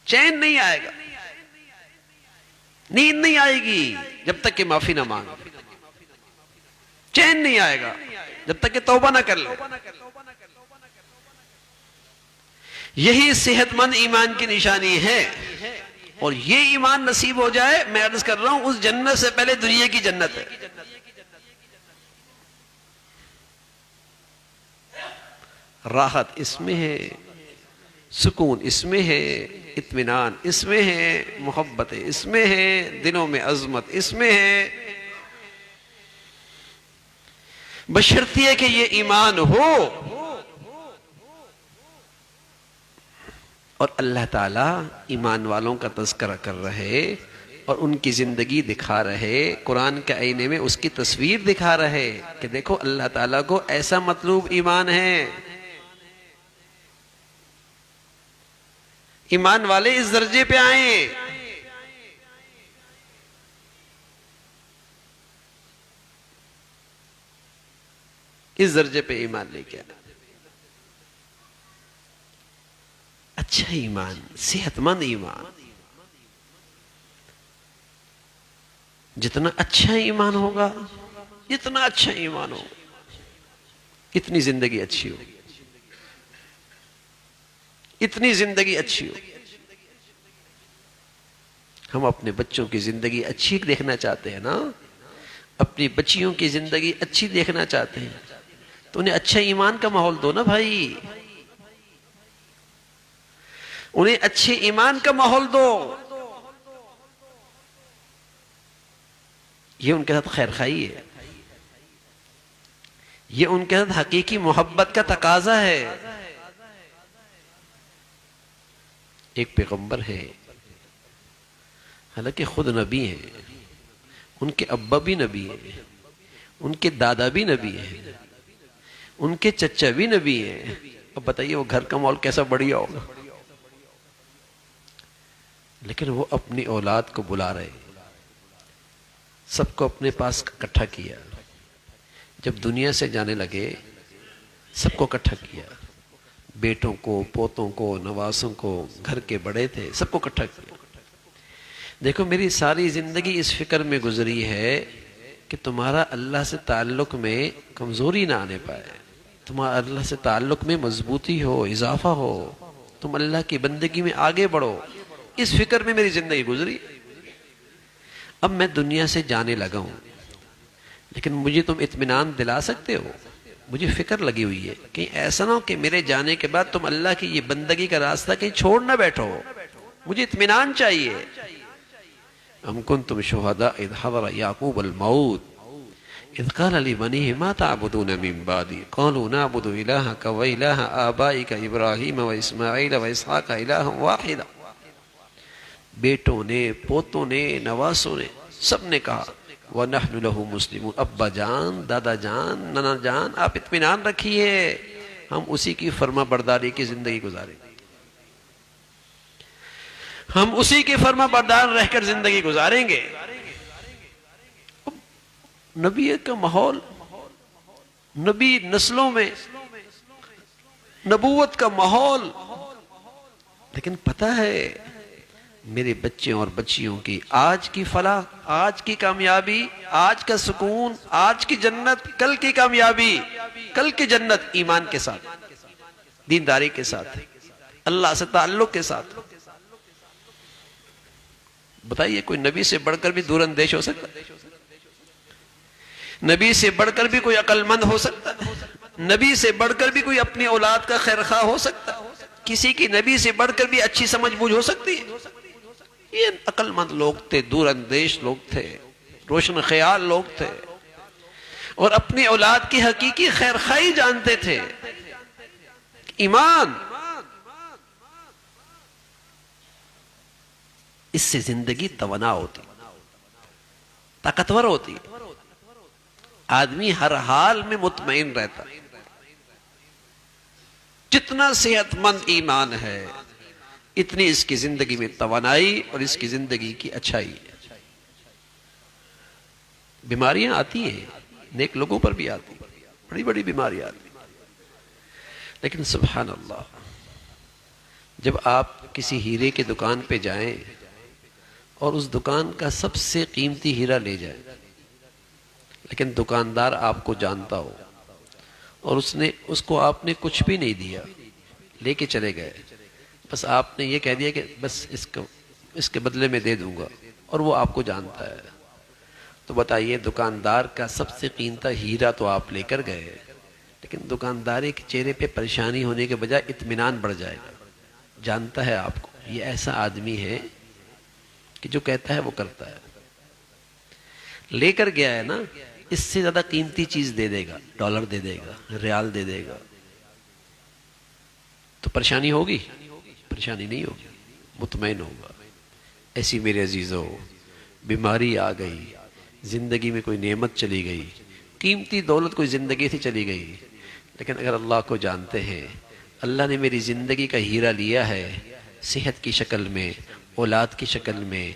चैन नहीं आएगा, नींद नहीं आएगी जब तक कि माफी ना मांगे, चैन नहीं आएगा जब तक कि तौबा ना कर ले। यही सेहतमंद ईमान की निशानी है। और ये ईमान नसीब हो जाए, मैं अर्ज कर रहा हूं, उस जन्नत से पहले दुनिया की जन्नत है। राहत इसमें है, सुकून इसमें है, इत्मीनान इसमें है, मोहब्बत इसमें है, दिलों में अजमत इसमें है। बशर्ती है कि ये ईमान हो और अल्लाह ताला ईमान वालों का तज़किरा कर रहे और उनकी जिंदगी दिखा रहे, कुरान के आईने में उसकी तस्वीर दिखा रहे कि देखो अल्लाह ताला को ऐसा मतलूब ईमान है। ईमान वाले इस दर्जे पे आए। इस दर्जे पे ईमान लेके आए। अच्छा ईमान, सेहतमंद ईमान। जितना अच्छा ईमान होगा, जितना अच्छा ईमान हो, इतनी जिंदगी अच्छी होगी, इतनी जिंदगी अच्छी हो। हम अपने बच्चों की जिंदगी अच्छी देखना चाहते हैं ना, अपनी बच्चियों की जिंदगी अच्छी देखना चाहते हैं, तो उन्हें अच्छा ईमान का माहौल दो ना भाई, उन्हें अच्छे ईमान का माहौल दो। ये उनके साथ खैरखाई है, ये उनके साथ हकीकी मोहब्बत का तकाजा है। एक पैगंबर है, हालांकि खुद नबी हैं, उनके अब्बा भी नबी हैं, उनके दादा भी नबी हैं, उनके चचा भी नबी हैं। अब बताइए वो घर का माहौल कैसा बढ़िया होगा। लेकिन वो अपनी औलाद को बुला रहे, सबको अपने पास इकट्ठा किया। जब दुनिया से जाने लगे, सबको इकट्ठा किया, बेटों को, पोतों को, नवासों को, घर के बड़े थे, सबको इकट्ठा किया। देखो मेरी सारी जिंदगी इस फिक्र में गुजरी है कि तुम्हारा अल्लाह से ताल्लुक में कमजोरी ना आने पाए, तुम्हारा अल्लाह से ताल्लुक में मजबूती हो, इजाफा हो, तुम अल्लाह की बंदगी में आगे बढ़ो। इस फिक्र में मेरी जिंदगी गुजरी। अब मैं दुनिया से जाने लगा हूं, लेकिन मुझे तुम इत्मीनान दिला सकते हो? मुझे फिक्र लगी हुई है कहीं ऐसा ना हो कि मेरे जाने के बाद तुम अल्लाह की ये बंदगी का रास्ता कहीं छोड़ ना बैठो। मुझे इत्मीनान चाहिए। अम कुंतुम शुहदा इज़ हज़रा याक़ूब अल मौत इज़ क़ाल लिबनीहि मा तअबुदून मिन बादी क़ालू नअबुदु इलाहक व इलाह आबाइक इब्राहीम व इस्माईल व इसहाक़ इलाहन वाहिदा। बेटों ने, पोतों ने, नवासों ने, सब ने कहा व नहनु लहू मुस्लिमून। अब्बा जान, दादा जान, नाना जान, आप इत्मीनान रखिए, हम उसी की फर्मा बरदारी की जिंदगी गुजारेंगे, हम उसी के फर्मा बरदार रहकर जिंदगी गुजारेंगे। नबी का माहौल, नबी नस्लों में नबूवत का माहौल। लेकिन पता है मेरे बच्चे और बच्चियों की आज की फलाह, आज की कामयाबी, आज का सुकून, आज की जन्नत, कल की कामयाबी, कल की जन्नत ईमान के साथ, दीनदारी के साथ, अल्लाह से ताल्लुक के साथ। बताइए, कोई नबी से बढ़कर भी दूरअंदेश हो सकता है? नबी से बढ़कर भी कोई अक्लमंद हो सकता है? नबी से बढ़कर भी कोई अपनी औलाद का खैरखा हो सकता है? किसी की नबी से बढ़कर भी अच्छी समझ बूझ हो सकती है? ये अक्लमंद लोग थे, दूरअंदेश लोग थे, रोशन ख्याल लोग थे, और अपनी औलाद की हकीकी खैरखाई जानते थे। ईमान, इससे जिंदगी तवना होती, ताकतवर होती, आदमी हर हाल में मुतमईन रहता। जितना सेहतमंद ईमान है, इतनी इसकी जिंदगी में तवानाई और इसकी जिंदगी की अच्छाई है। बीमारियां आती हैं, नेक लोगों पर भी आती, बड़ी बड़ी बीमारियां आती, लेकिन सुभान अल्लाह, जब आप किसी हीरे की दुकान पे जाएं और उस दुकान का सबसे कीमती हीरा ले जाएं, लेकिन दुकानदार आपको जानता हो और उसको आपने कुछ भी नहीं दिया, लेके चले गए, बस आपने ये कह दिया कि बस इसके बदले में दे दूंगा, और वो आपको जानता है, तो बताइए, दुकानदार का सबसे कीमती हीरा तो आप लेकर गए, लेकिन दुकानदारी के चेहरे पे परेशानी होने के बजाय इत्मीनान बढ़ जाएगा। जानता है आपको, ये ऐसा आदमी है कि जो कहता है वो करता है। लेकर गया है ना, इससे ज्यादा कीमती चीज दे देगा, डॉलर दे देगा, रियाल दे देगा, तो परेशानी होगी? परेशानी नहीं होगी, मुतमईन होगा। ऐसी मेरे अजीजों, बीमारी आ गई, जिंदगी में कोई नेमत चली गई, कीमती दौलत कोई जिंदगी से चली गई, लेकिन अगर अल्लाह को जानते हैं, अल्लाह ने मेरी जिंदगी का हीरा लिया है, सेहत की शक्ल में, औलाद की शक्ल में,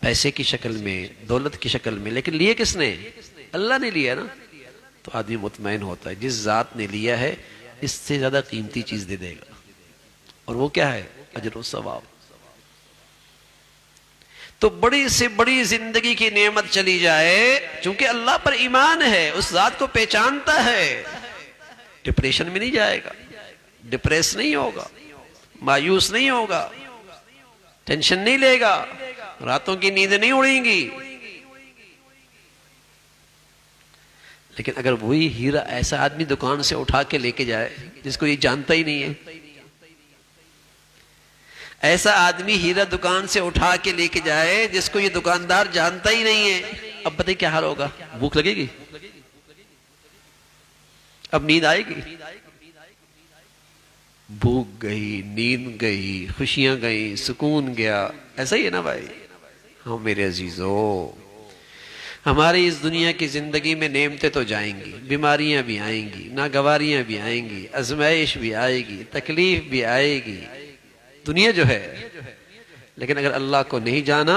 पैसे की शक्ल में, दौलत की शक्ल में, लेकिन लिए किसने? अल्लाह ने लिया ना, तो आदमी मुतमईन होता है। जिस जात ने लिया है, इससे ज्यादा कीमती चीज दे देगा, और वो क्या है? अजर और सवाब। तो बड़ी से बड़ी जिंदगी की नेमत चली जाए, चूंकि अल्लाह पर ईमान है, उस जात को पहचानता है, डिप्रेशन में नहीं जाएगा, डिप्रेस नहीं होगा, मायूस नहीं होगा, टेंशन नहीं लेगा, रातों की नींद नहीं उड़ेंगी। लेकिन अगर वही हीरा ऐसा आदमी दुकान से उठा के लेके जाए जिसको ये जानता ही नहीं है, ऐसा आदमी हीरा दुकान से उठा के लेके जाए जिसको ये दुकानदार जानता ही नहीं है, अब बताइए क्या हाल होगा? भूख लगेगी? अब नींद आएगी? भूख गई, नींद गई, खुशियां गई, सुकून गया। ऐसा ही है ना भाई? हाँ मेरे अजीजों, हमारी इस दुनिया की जिंदगी में नेमतें तो जाएंगी, बीमारियां भी आएंगी, नागवारियां भी आएंगी, आजमाइश भी आएगी, तकलीफ भी आएगी, दुनिया जो है। लेकिन अगर अल्लाह को नहीं जाना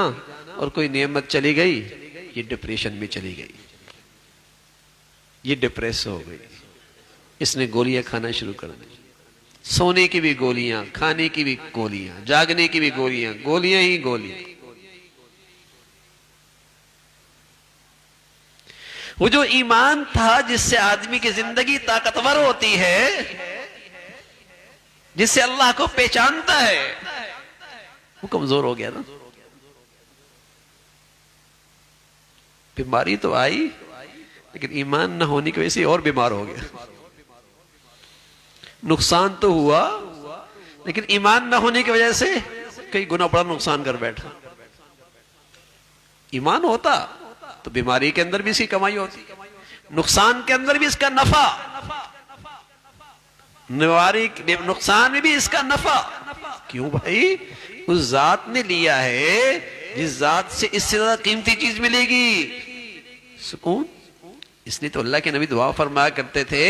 और कोई नेमत चली गई, ये डिप्रेशन में चली गई, ये डिप्रेस हो गई, इसने गोलियां खाना शुरू कर दी, सोने की भी गोलियां, खाने की भी गोलियां, जागने की भी गोलियां, गोलियां ही गोलियां। वो जो ईमान था जिससे आदमी की जिंदगी ताकतवर होती है, जिससे अल्लाह को पहचानता है, वो कमजोर हो गया ना। बीमारी तो आई, लेकिन ईमान न होने की वजह से और बीमार हो गया। नुकसान तो हुआ, लेकिन ईमान न होने की वजह से कई गुना बड़ा नुकसान कर बैठा। ईमान होता तो बीमारी के अंदर भी इसकी कमाई होती, नुकसान के अंदर भी इसका नफा, नुकसान में भी इसका नफा। क्यों भाई? उस जात ने लिया है जिस जात से इससे ज्यादा कीमती चीज मिलेगी, सुकून। इसलिए तो अल्लाह के नबी दुआ फरमाया करते थे,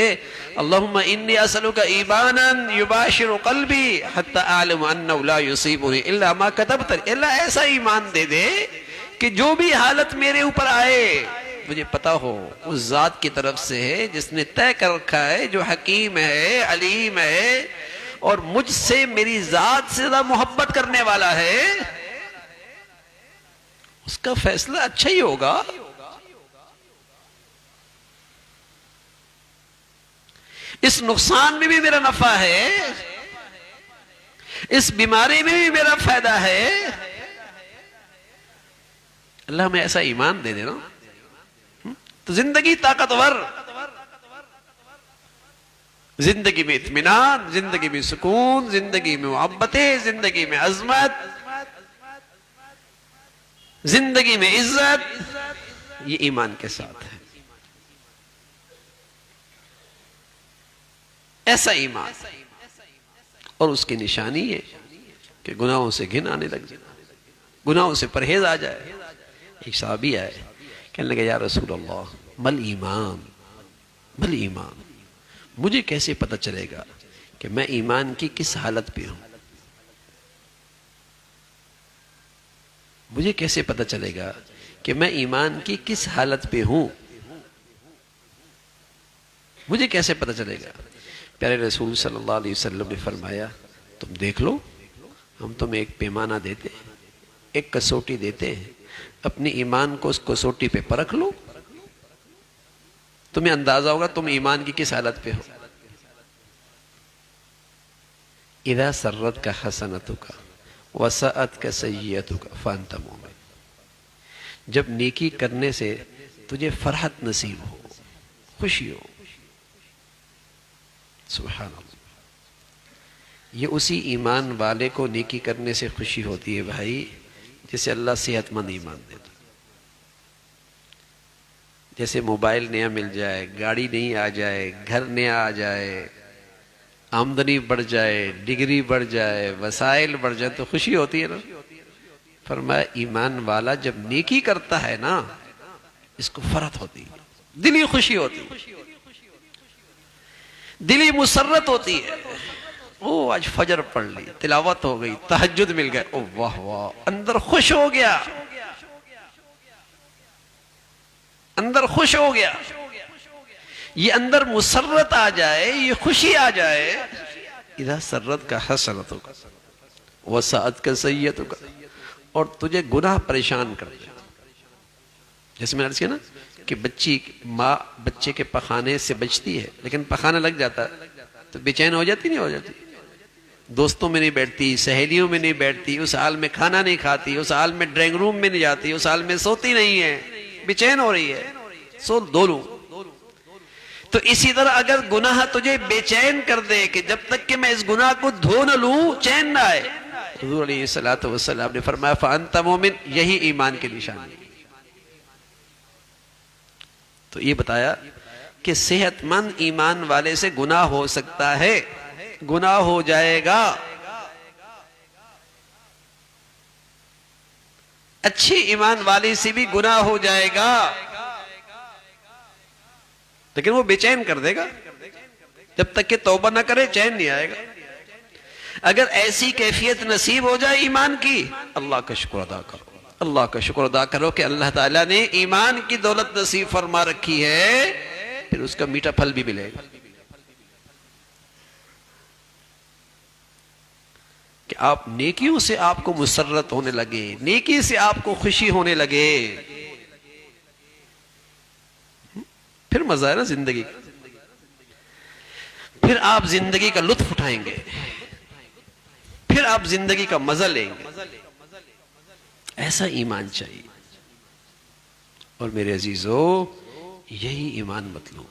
अल्लाहुम्मा इन्नी असअलुका ईमानन युबाशिरु क़ल्बी हत्ता अअलम अन्नहु ला युसीबुनी इल्ला मा कतबत। अल्लाह ऐसा ईमान दे दे कि जो भी हालत मेरे ऊपर आए, मुझे पता हो उस जात की तरफ से है जिसने तय कर रखा है, जो हकीम है, अलीम है, और मुझसे मेरी जात से ज्यादा मोहब्बत करने वाला है, उसका फैसला अच्छा ही होगा। इस नुकसान में भी मेरा नफा है, इस बीमारी में भी मेरा फायदा है, अल्लाह हमें ऐसा ईमान दे देना तो जिंदगी ताकतवर, जिंदगी में इत्मीनान, जिंदगी में सुकून, जिंदगी में मोहब्बतें, जिंदगी में अजमत, जिंदगी में इज्जत, ये ईमान के साथ है। ऐसा ईमान, और उसकी निशानी है कि गुनाहों से घिन आने लग जाए, गुनाहों से परहेज आ जाए। एक साहबी आए, कहने लगे या रसूल अल्लाह मल ईमान, मल ईमान, मुझे कैसे पता चलेगा कि मैं ईमान की किस हालत पे हूं, मुझे कैसे पता चलेगा कि मैं ईमान की किस हालत पे हूं, मुझे कैसे पता चलेगा? प्यारे रसूल सल्लल्लाहु अलैहि वसल्लम ने फरमाया तुम देख लो, हम तुम्हें एक पैमाना देते हैं, एक कसौटी देते हैं, अपने ईमान को उस कसौटी पे परख लो, तुम्हें अंदाजा होगा तुम ईमान की किस हालत पे हो। इदा सर्रत का हसनतुका वसअत का सय्यतुका फअंत मोमिन, जब नेकी करने से तुझे फरहत नसीब हो, खुशी हो, सुभान अल्लाह, ये उसी ईमान वाले को नेकी करने से खुशी होती है भाई, जिसे अल्लाह सेहतमंद ईमान देता। जैसे मोबाइल नया मिल जाए, गाड़ी नई आ जाए, घर नया आ जाए, आमदनी बढ़ जाए, डिग्री बढ़ जाए, वसाइल बढ़ जाए तो खुशी होती है ना। फरमाया ईमान वाला जब नेकी करता है ना, इसको फरहत होती है, दिली खुशी होती है, दिली मुसर्रत होती है। ओ आज फजर पढ़ ली, तिलावत हो गई, तहज्जुद मिल गए, ओ वाह वाह, अंदर खुश हो गया, अंदर खुश हो गया। ये अंदर मुसर्रत आ जाए, ये खुशी आ जाए। इधर सर्रत का हसनतों का वसाअत का सय्यतों का, और तुझे गुनाह परेशान कर दे। जैसे मैंने अर्ज किया ना कि बच्ची माँ बच्चे के पखाने से बचती है, लेकिन पखाना लग जाता है तो बेचैन हो जाती, नहीं हो जाती? दोस्तों में नहीं बैठती, सहेलियों में नहीं बैठती, उस हाल में खाना नहीं खाती, उस हाल में ड्राइंग रूम में नहीं जाती, उस हाल में सोती नहीं है, बेचैन हो रही है, सो धो लूं। तो इसी तरह अगर गुनाह तुझे बेचैन कर दे कि जब तक कि मैं इस गुनाह को धो न लूं चैन ना आए, हुजूर अलैहिस्सलातु वस्सलाम ने फरमाया फअंत मोमिन, यही ईमान की निशानी। तो ये बताया कि सेहतमंद ईमान वाले से गुनाह हो सकता है, गुनाह हो जाएगा, अच्छी ईमान वाले से भी गुनाह हो जाएगा, लेकिन वो बेचैन कर देगा। जब तक कि तौबा ना करे चैन नहीं आएगा। अगर ऐसी कैफियत नसीब हो जाए ईमान की, अल्लाह का शुक्र अदा करो, अल्लाह का शुक्र अदा करो कि अल्लाह ताला ने ईमान की दौलत नसीब फरमा रखी है, फिर उसका मीठा फल भी मिलेगा। कि आप नेकियों से आपको मुसर्रत होने लगे, नेकी से आपको खुशी होने लगे, फिर मजा है ना जिंदगी का, फिर आप जिंदगी का लुत्फ उठाएंगे, फिर आप जिंदगी का मजा लेंगे। ऐसा ईमान चाहिए। और मेरे अजीजों, यही ईमान मतलब,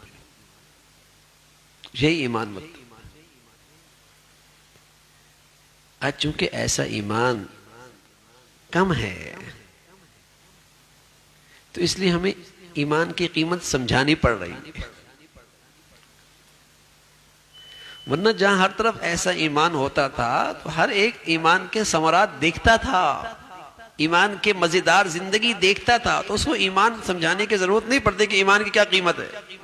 यही ईमान मतलब। आज चूंकि ऐसा ईमान कम है, तो इसलिए हमें ईमान की कीमत समझानी पड़ रही है। वरना जहां हर तरफ ऐसा ईमान होता था तो हर एक ईमान के समरात देखता था, ईमान के मजेदार जिंदगी देखता था, तो उसको ईमान समझाने की जरूरत नहीं पड़ती कि ईमान की क्या कीमत है।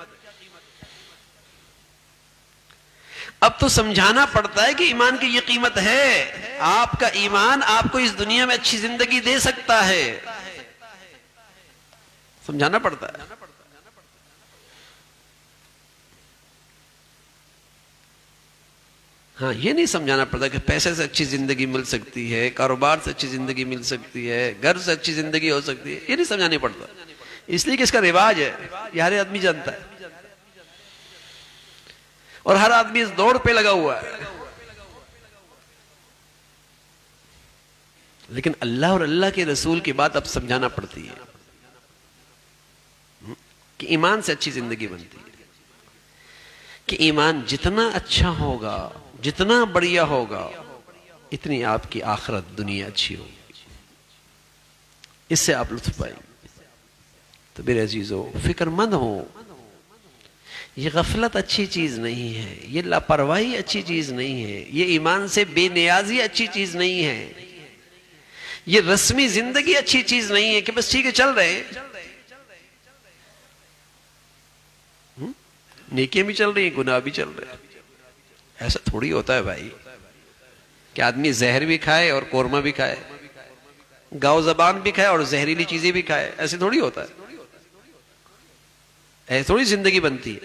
अब तो समझाना पड़ता है कि ईमान की ये कीमत है। आपका ईमान आपको इस दुनिया में अच्छी जिंदगी दे सकता है, समझाना पड़ता है। हाँ, ये नहीं समझाना पड़ता कि पैसे से अच्छी जिंदगी मिल सकती है, कारोबार से अच्छी जिंदगी मिल सकती है, घर से अच्छी जिंदगी हो सकती है, ये नहीं समझाना पड़ता। इसलिए कि इसका रिवाज है, ये हर आदमी जानता है और हर आदमी इस दौड़ पे लगा हुआ है। लेकिन अल्लाह और अल्लाह के रसूल की बात अब समझाना पड़ती है। कि ईमान से अच्छी जिंदगी बनती है, कि ईमान जितना अच्छा होगा, जितना बढ़िया होगा, इतनी आपकी आखिरत दुनिया अच्छी होगी, इससे आप लुत्फ पाएंगे। तो मेरे अजीजों, फिक्रमंद हो, ये गफलत अच्छी चीज नहीं है, ये लापरवाही अच्छी चीज नहीं है, ये ईमान से बेनियाजी अच्छी चीज नहीं है, ये रस्मी जिंदगी अच्छी चीज नहीं है कि बस ठीक है चल रहे हैं, नेकियां भी चल रही हैं, गुनाह भी चल रहे हैं। ऐसा थोड़ी होता है भाई कि आदमी जहर भी खाए और कोरमा भी खाए, गाँव जबान भी खाए और जहरीली चीजें भी खाए, ऐसे थोड़ी होता है। ऐसी थोड़ी जिंदगी बनती है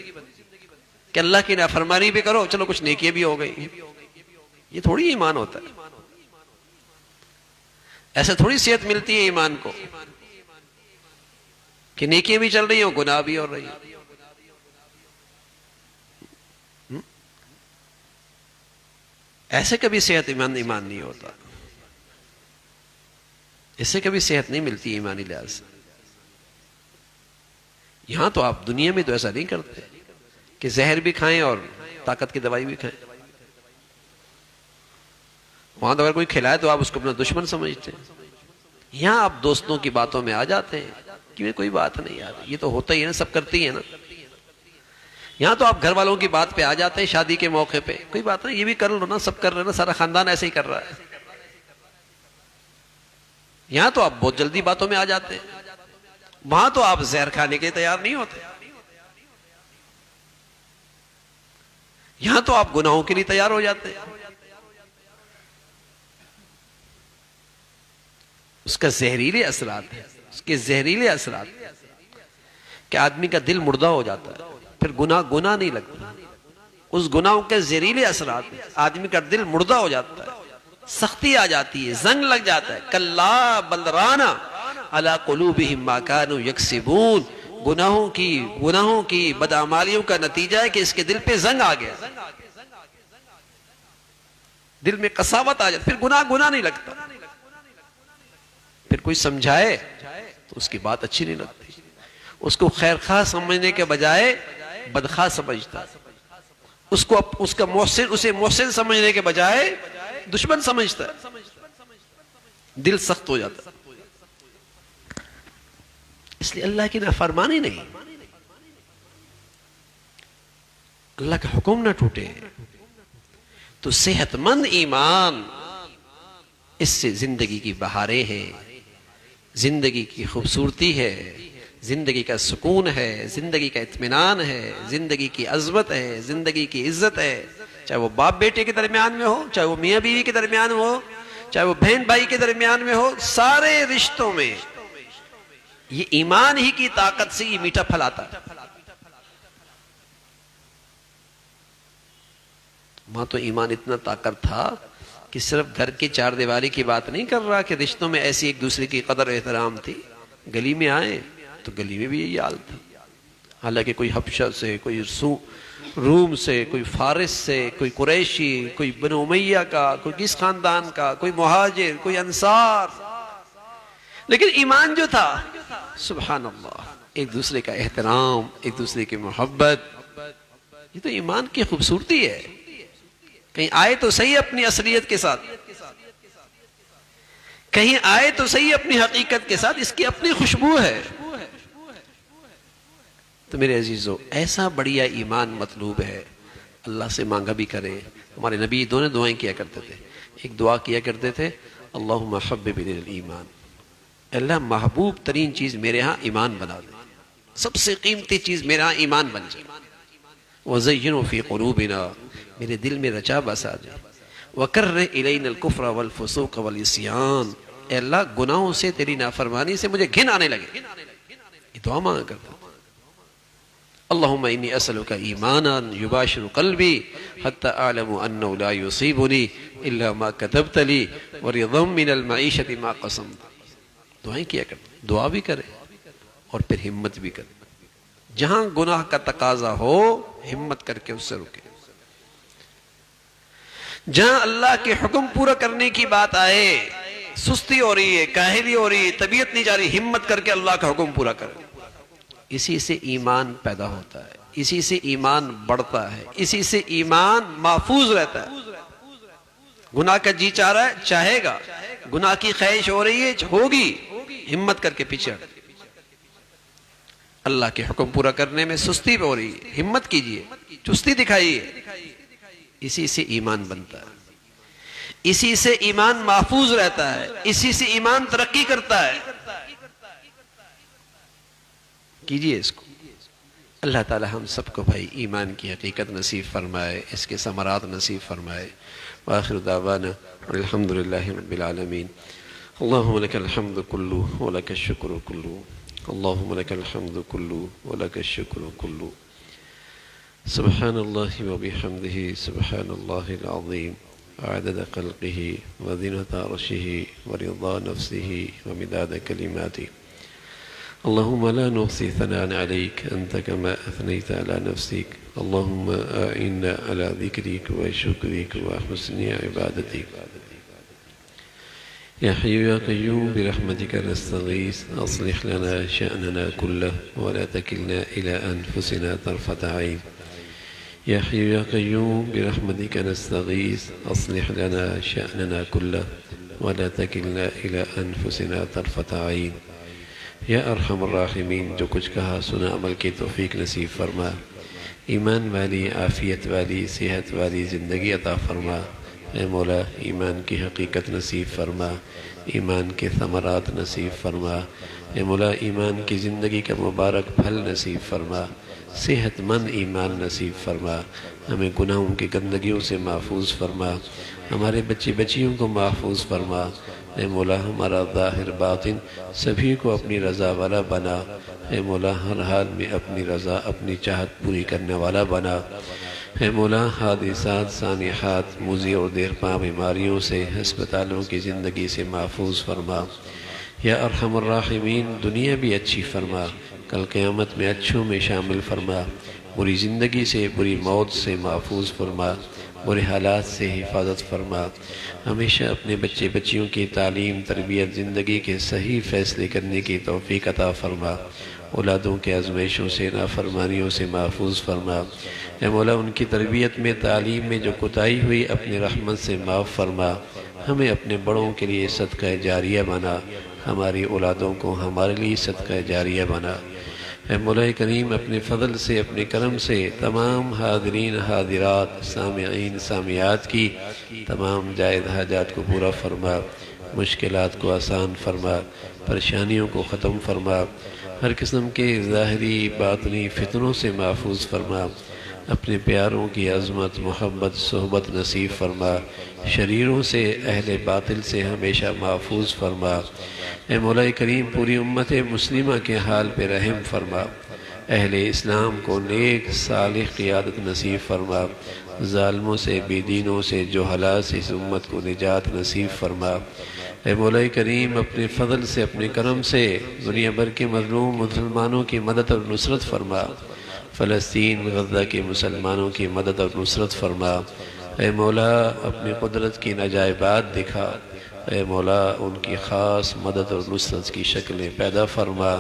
कि अल्लाह की नाफरमानी भी करो, चलो कुछ नेकियां भी हो गई, ये थोड़ी ईमान होता है। ऐसे थोड़ी सेहत मिलती है ईमान को कि नेकियां भी चल रही हो, गुनाह भी हो रही है। ऐसे कभी सेहत ईमान नहीं होता, इससे कभी सेहत नहीं मिलती ईमानी लिहाज से। यहां तो आप दुनिया में तो ऐसा नहीं करते कि जहर भी खाएं और ताकत की दवाई भी खाएं। वहां तो अगर कोई खिलाए तो आप उसको अपना दुश्मन समझते हैं। यहां आप दोस्तों की बातों में आ जाते हैं कि कोई बात नहीं यार, ये तो होता ही है ना, सब करती है ना। यहां तो आप घर वालों की बात पे आ जाते हैं, शादी के मौके पे, कोई बात नहीं, ये भी कर लो ना, सब कर रहे हैं ना, सारा खानदान ऐसे ही कर रहा है। यहां तो आप बहुत जल्दी बातों में आ जाते हैं, वहां तो आप जहर खाने के लिए तैयार नहीं होते। यहां तो आप गुनाहों के लिए तैयार हो जाते हैं। उसका जहरीले असरात है, उसके जहरीले असरात कि आदमी का दिल मुर्दा हो जाता है, फिर गुनाह नहीं लगता। उस गुनाहों के जहरीले असरात में आदमी का दिल मुर्दा हो जाता है, सख्ती आ जाती है, जंग लग जाता है। कल्ला बलराना अला कुलूबिहिम मा कानू यक्सिबून। गुनाहों की बदअमालियों का नतीजा है कि इसके दिल पे जंग आ गया, दिल में कसावत आ जाती, फिर गुनाह नहीं लगता। फिर कोई समझाए तो उसकी बात अच्छी नहीं लगती, उसको खैर खा समझने के बजाय बदखा समझता, उसको उसे मोहसिन समझने के बजाय दुश्मन समझता है, दिल सख्त हो जाता है। इसलिए अल्लाह की नाफरमानी नहीं, अल्लाह का हुक्म ना टूटे तो सेहतमंद ईमान, इससे जिंदगी की बहारें हैं, जिंदगी की खूबसूरती है, जिंदगी का सुकून है, जिंदगी का इत्मीनान है, जिंदगी की अजमत है, जिंदगी की इज्जत है। चाहे वो बाप बेटे के दरमियान में हो, चाहे वो मियाँ बीवी के दरमियान हो, चाहे वो बहन भाई के दरमियान में हो, सारे रिश्तों में ये ईमान ही की ताकत से ये मीठा फल आता है। वहां तो ईमान इतना ताकत था कि सिर्फ घर की चार दीवारी की बात नहीं कर रहा कि रिश्तों में ऐसी एक दूसरे की कदर एहतराम थी। गली में आए तो गली में भी यही हाल था। हालांकि कोई हबशा से, कोई रूम से, कोई फारिस से, कोई कुरैशी, कोई बनु उमैया का, कोई किस खानदान का, कोई मुहाजिर, कोई अंसार, लेकिन ईमान जो था, सुभान अल्लाह, एक दूसरे का एहतराम, एक दूसरे की मोहब्बत, ये तो ईमान की खूबसूरती है। कहीं आए तो सही अपनी असलियत के साथ, कहीं आए तो सही अपनी हकीकत के साथ, इसकी अपनी खुशबू है। तो मेरे अजीजों, ऐसा बढ़िया ईमान मतलूब है, अल्लाह से मांगा भी करें। हमारे नबी दोनों दुआएं किया करते थे। एक दुआ किया करते थे, अल्लाहुम्मा हब्बिब इलैना ईमान, अल्लाह महबूब तरीन चीज मेरे यहाँ ईमान बना दे, सबसे कीमती चीज मेरे यहाँ ईमान बन जाए। वज़य्यिनु फी क़ुलूबिना, मेरे दिल में रचा बसा दे। वकर्रिह इलैना अल-कुफ्र वल फुसूक़ वल इस्यान, अल्लाह गुनाहों से, तेरी नाफरमानी से मुझे घिन आने लगे। ये दुआ मांगा करता। अल्लाहुम्मा इन्नी असअलुका ईमानन युबाशिरु क़ल्बी हत्ता अअलमु अन्नहु ला युसीबुनी इल्ला मा कतबत ली व रिज़म मिनल मईशति मा क़समत। दुआएं किया करते, दुआ भी करे और फिर हिम्मत भी करे। जहां गुनाह का तकाजा हो, हिम्मत करके उससे रुके। जहां अल्लाह के हुक्म पूरा करने की बात आए, सुस्ती हो रही है, काहिली हो रही है, तबीयत नहीं जा रही, हिम्मत करके अल्लाह का हुक्म पूरा करे। इसी से ईमान पैदा होता है, इसी से ईमान बढ़ता है, इसी से ईमान महफूज रहता है। गुनाह का जी चाह रहा है, चाहेगा, गुनाह की ख्वाहिश हो रही है, होगी, हिम्मत करके पीछे हट। अल्लाह के हुक्म पूरा करने में सुस्ती हो रही है, हिम्मत कीजिए, चुस्ती दिखाइए। इसी से ईमान बनता है, इसी से ईमान महफूज रहता है, इसी से ईमान तरक्की करता है। कीजिए इसको। अल्लाह ताला हम सबको भाई ईमान की हकीकत नसीब फरमाए, इसके समरात नसीब फरमाए। वाखिर दावाना अल्हम्दुलिल्लाहि रब्बिल आलमीन। अल्लाहुम्मा लकल हम्दु कुल्लु व लकश शुक्र कुल्लु। अल्लाहुम्मा लकल हम्दु कुल्लु व लकश शुक्र कुल्लु। सुब्हानल्लाहि व बिहम्दिही सुब्हानल्लाहिल अज़ीम। अदद खल्क़िही व ज़ीनता अर्शिही व रिज़ा नफ्सिही व मिदाद कलिमातिही। अल्लाहुम्मा ला नुहसी सनाअन अलैक अंत कमा अथनैत अला नफ्सिक। अल्लाहुम्मा अइन्ना अला ज़िक्रिक व शुक्रिक व हुस्नि इबादतिक। या हय्यु या क़य्यूम बिरहमतिका नस्तगीस अस्लिह लना शअनना कुल्लहु व ला तकिलना इला अनफुसिना तर्फत ऐन। या हय्यु या क़य्यूम बिरहमतिका नस्तगीस अस्लिह लना शअनना कुल्लहु व ला तकिलना इला अनफुसिना तर्फत ऐन। या अरहमर राहिमीन, जो कुछ कहा सुना अमल की तौफीक नसीब फरमा। ईमान वाली, आफियत वाली, सेहत वाली ज़िंदगी अता फरमा। ऐ मौला, ईमान की हकीकत नसीब फरमा, ईमान के समरात नसीब फरमा। ऐ मौला, ईमान की ज़िंदगी का मुबारक फल नसीब फरमा, सेहतमंद ईमान नसीब फरमा। हमें गुनाहों की गंदगियों से महफूज फरमा, हमारे बच्चे बच्चियों को महफूज फरमा। ऐ मौला, हमारा ज़ाहिर बातिन सभी को अपनी रज़ा वाला बना। ऐ मौला, हर हाल में अपनी रज़ा, अपनी चाहत पूरी करने वाला बना। ऐ मौला, हादिसात, सानिहात, मुज़ी और देरपा बीमारियों से, हस्पतालों की ज़िंदगी से महफूज फरमा। या अरहमर राहिमीन, दुनिया भी अच्छी फरमा, कल क़यामत में अच्छों में शामिल फरमा। बुरी ज़िंदगी से, बुरी मौत से महफूज फरमा, बुरे हालात से हिफाजत फरमा। हमेशा अपने बच्चे बच्चियों की तालीम, तरबियत, ज़िंदगी के सही फ़ैसले करने की तौफ़ीक़ अता फ़रमा। औलादों के आज़माइशों से, नाफरमानियों से महफूज फरमा। ऐ मौला, उनकी तरबियत में, तालीम में जो कोताही हुई अपनी रहमत से माफ़ फरमा। हमें अपने बड़ों के लिए सदका जारिया बना, हमारी औलादों को हमारे लिए सदका जारिया बना। ऐ मौला करीम, अपने फ़ज़ल से, अपने करम से तमाम हाज़रीन हाज़िरात, सामिईन सामियात की तमाम जायज़ हाजात को पूरा फरमा, मुश्किलात को आसान फरमा, परेशानियों को ख़त्म फरमा, हर किस्म के ज़ाहिरी बातनी फ़ितनों से महफूज फरमा। अपने प्यारों की अज़मत, मोहब्बत, सोहबत नसीब फरमा। शरीरों से, अहले बातिल से हमेशा महफूज फरमा। ऐ मौला करीम, पूरी उम्मत मुस्लिमा के हाल पे रहम फरमा। अहले इस्लाम को नेक सालिह क़ियादत नसीब फरमा। ज़ालिमों से, बेदीनों से, जुहला से इस उम्मत को निजात नसीब फरमा। ऐ मौला करीम, अपने फ़ज़ल से, अपने करम से दुनिया भर के मज़लूम मुसलमानों की मदद और नुसरत फरमा। फ़लस्तीन, गज़ा के मुसलमानों की मदद और नुसरत फरमा। ऐ मौला, अपनी कुदरत की नजायबात दिखा। ऐ मौला, उनकी ख़ास मदद और नुसरत की शक्लें पैदा फरमा।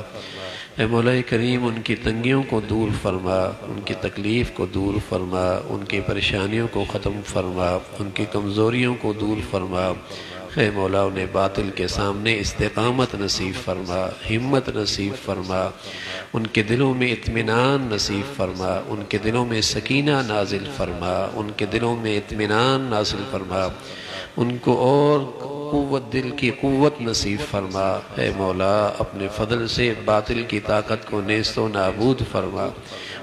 ऐ मौला करीम, उनकी तंगियों को दूर फरमा, उनकी तकलीफ़ को दूर फरमा, उनकी परेशानियों को ख़त्म फरमा, उनकी कमज़ोरियों को दूर फरमा। ऐ मौला, उन्हें बातिल के सामने इस्तिक़ामत नसीब फरमा, हिम्मत नसीब फरमा, उनके दिलों में इत्मीनान नसीब फरमा, उनके दिलों में सकीना नाजिल फरमा, उनके दिलों में इत्मीनान नाजिल फरमा, उनको और कुव्वत, दिल की कुव्वत नसीब फरमा। है मौला, अपने फ़ज़ल से बातिल की ताकत को नेस्तो नाबूद फरमा,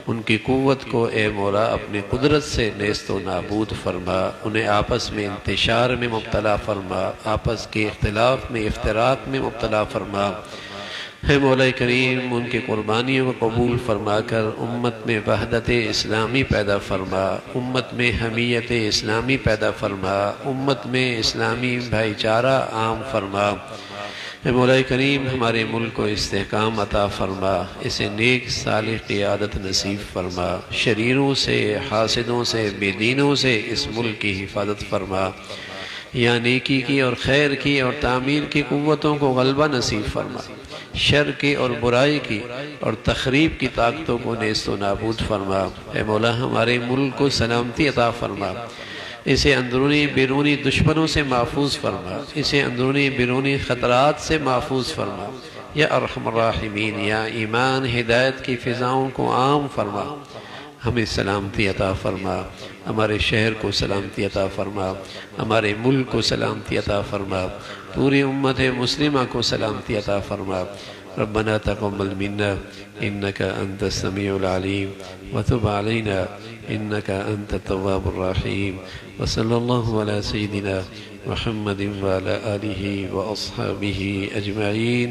उनकी कुव्वत को ए मौला अपनी कुदरत से नेस्तो नाबूद फरमा। उन्हें आपस में इंतशार में मुब्तला फरमा, आपस के इख्तिलाफ में, इफ्तराक में मुब्तला फरमा। है मौला करीम, उनकी कुर्बानियों को कबूल फरमा कर उम्मत में वहदत इस्लामी पैदा फरमा, उम्मत में हमीयत इस्लामी पैदा फरमा, उम्मत में इस्लामी भाईचारा आम फरमा। है मौला करीम, हमारे मुल्क को इस्तेहकाम अता फरमा, इसे नेक सालिह क़ियादत नसीब फरमा। शरीरों से, हासिदों से, बेदीनों से इस मुल्क की हिफाजत फरमा। या नेकी की और खैर की और तामीर की क़ुव्वतों को गलबा नसीब फरमा, शर की और बुराई की और तखरीब की ताकतों को नेस्त व नाबूद फरमा। ए मौला हमारे मुल्क को सलामती अता फरमा, इसे अंदरूनी बैरूनी दुश्मनों से महफूज फरमा, इसे अंदरूनी बैरूनी ख़तरात से महफूज फरमा। या अरहमर राहिमीन, या ईमान हिदायत की फ़िज़ाओं को आम फरमा, हमें सलामती अता फरमा, हमारे शहर को सलामती अता फरमा, हमारे मुल्क को सलामती अता फरमा, पूरी उम्मत मुस्लिमा को सलामती अता फरमा। रब्बना तक़ब्बल मिन्ना इन्नका अंतस समीउल अलीम व तुब अलैना इन्नका अंतत तव्वाबुर रहीम। व सल्लल्लाहु अला सय्यिदिना मुहम्मदिन व अला आलिहि व अस्हाबिहि अजमईन।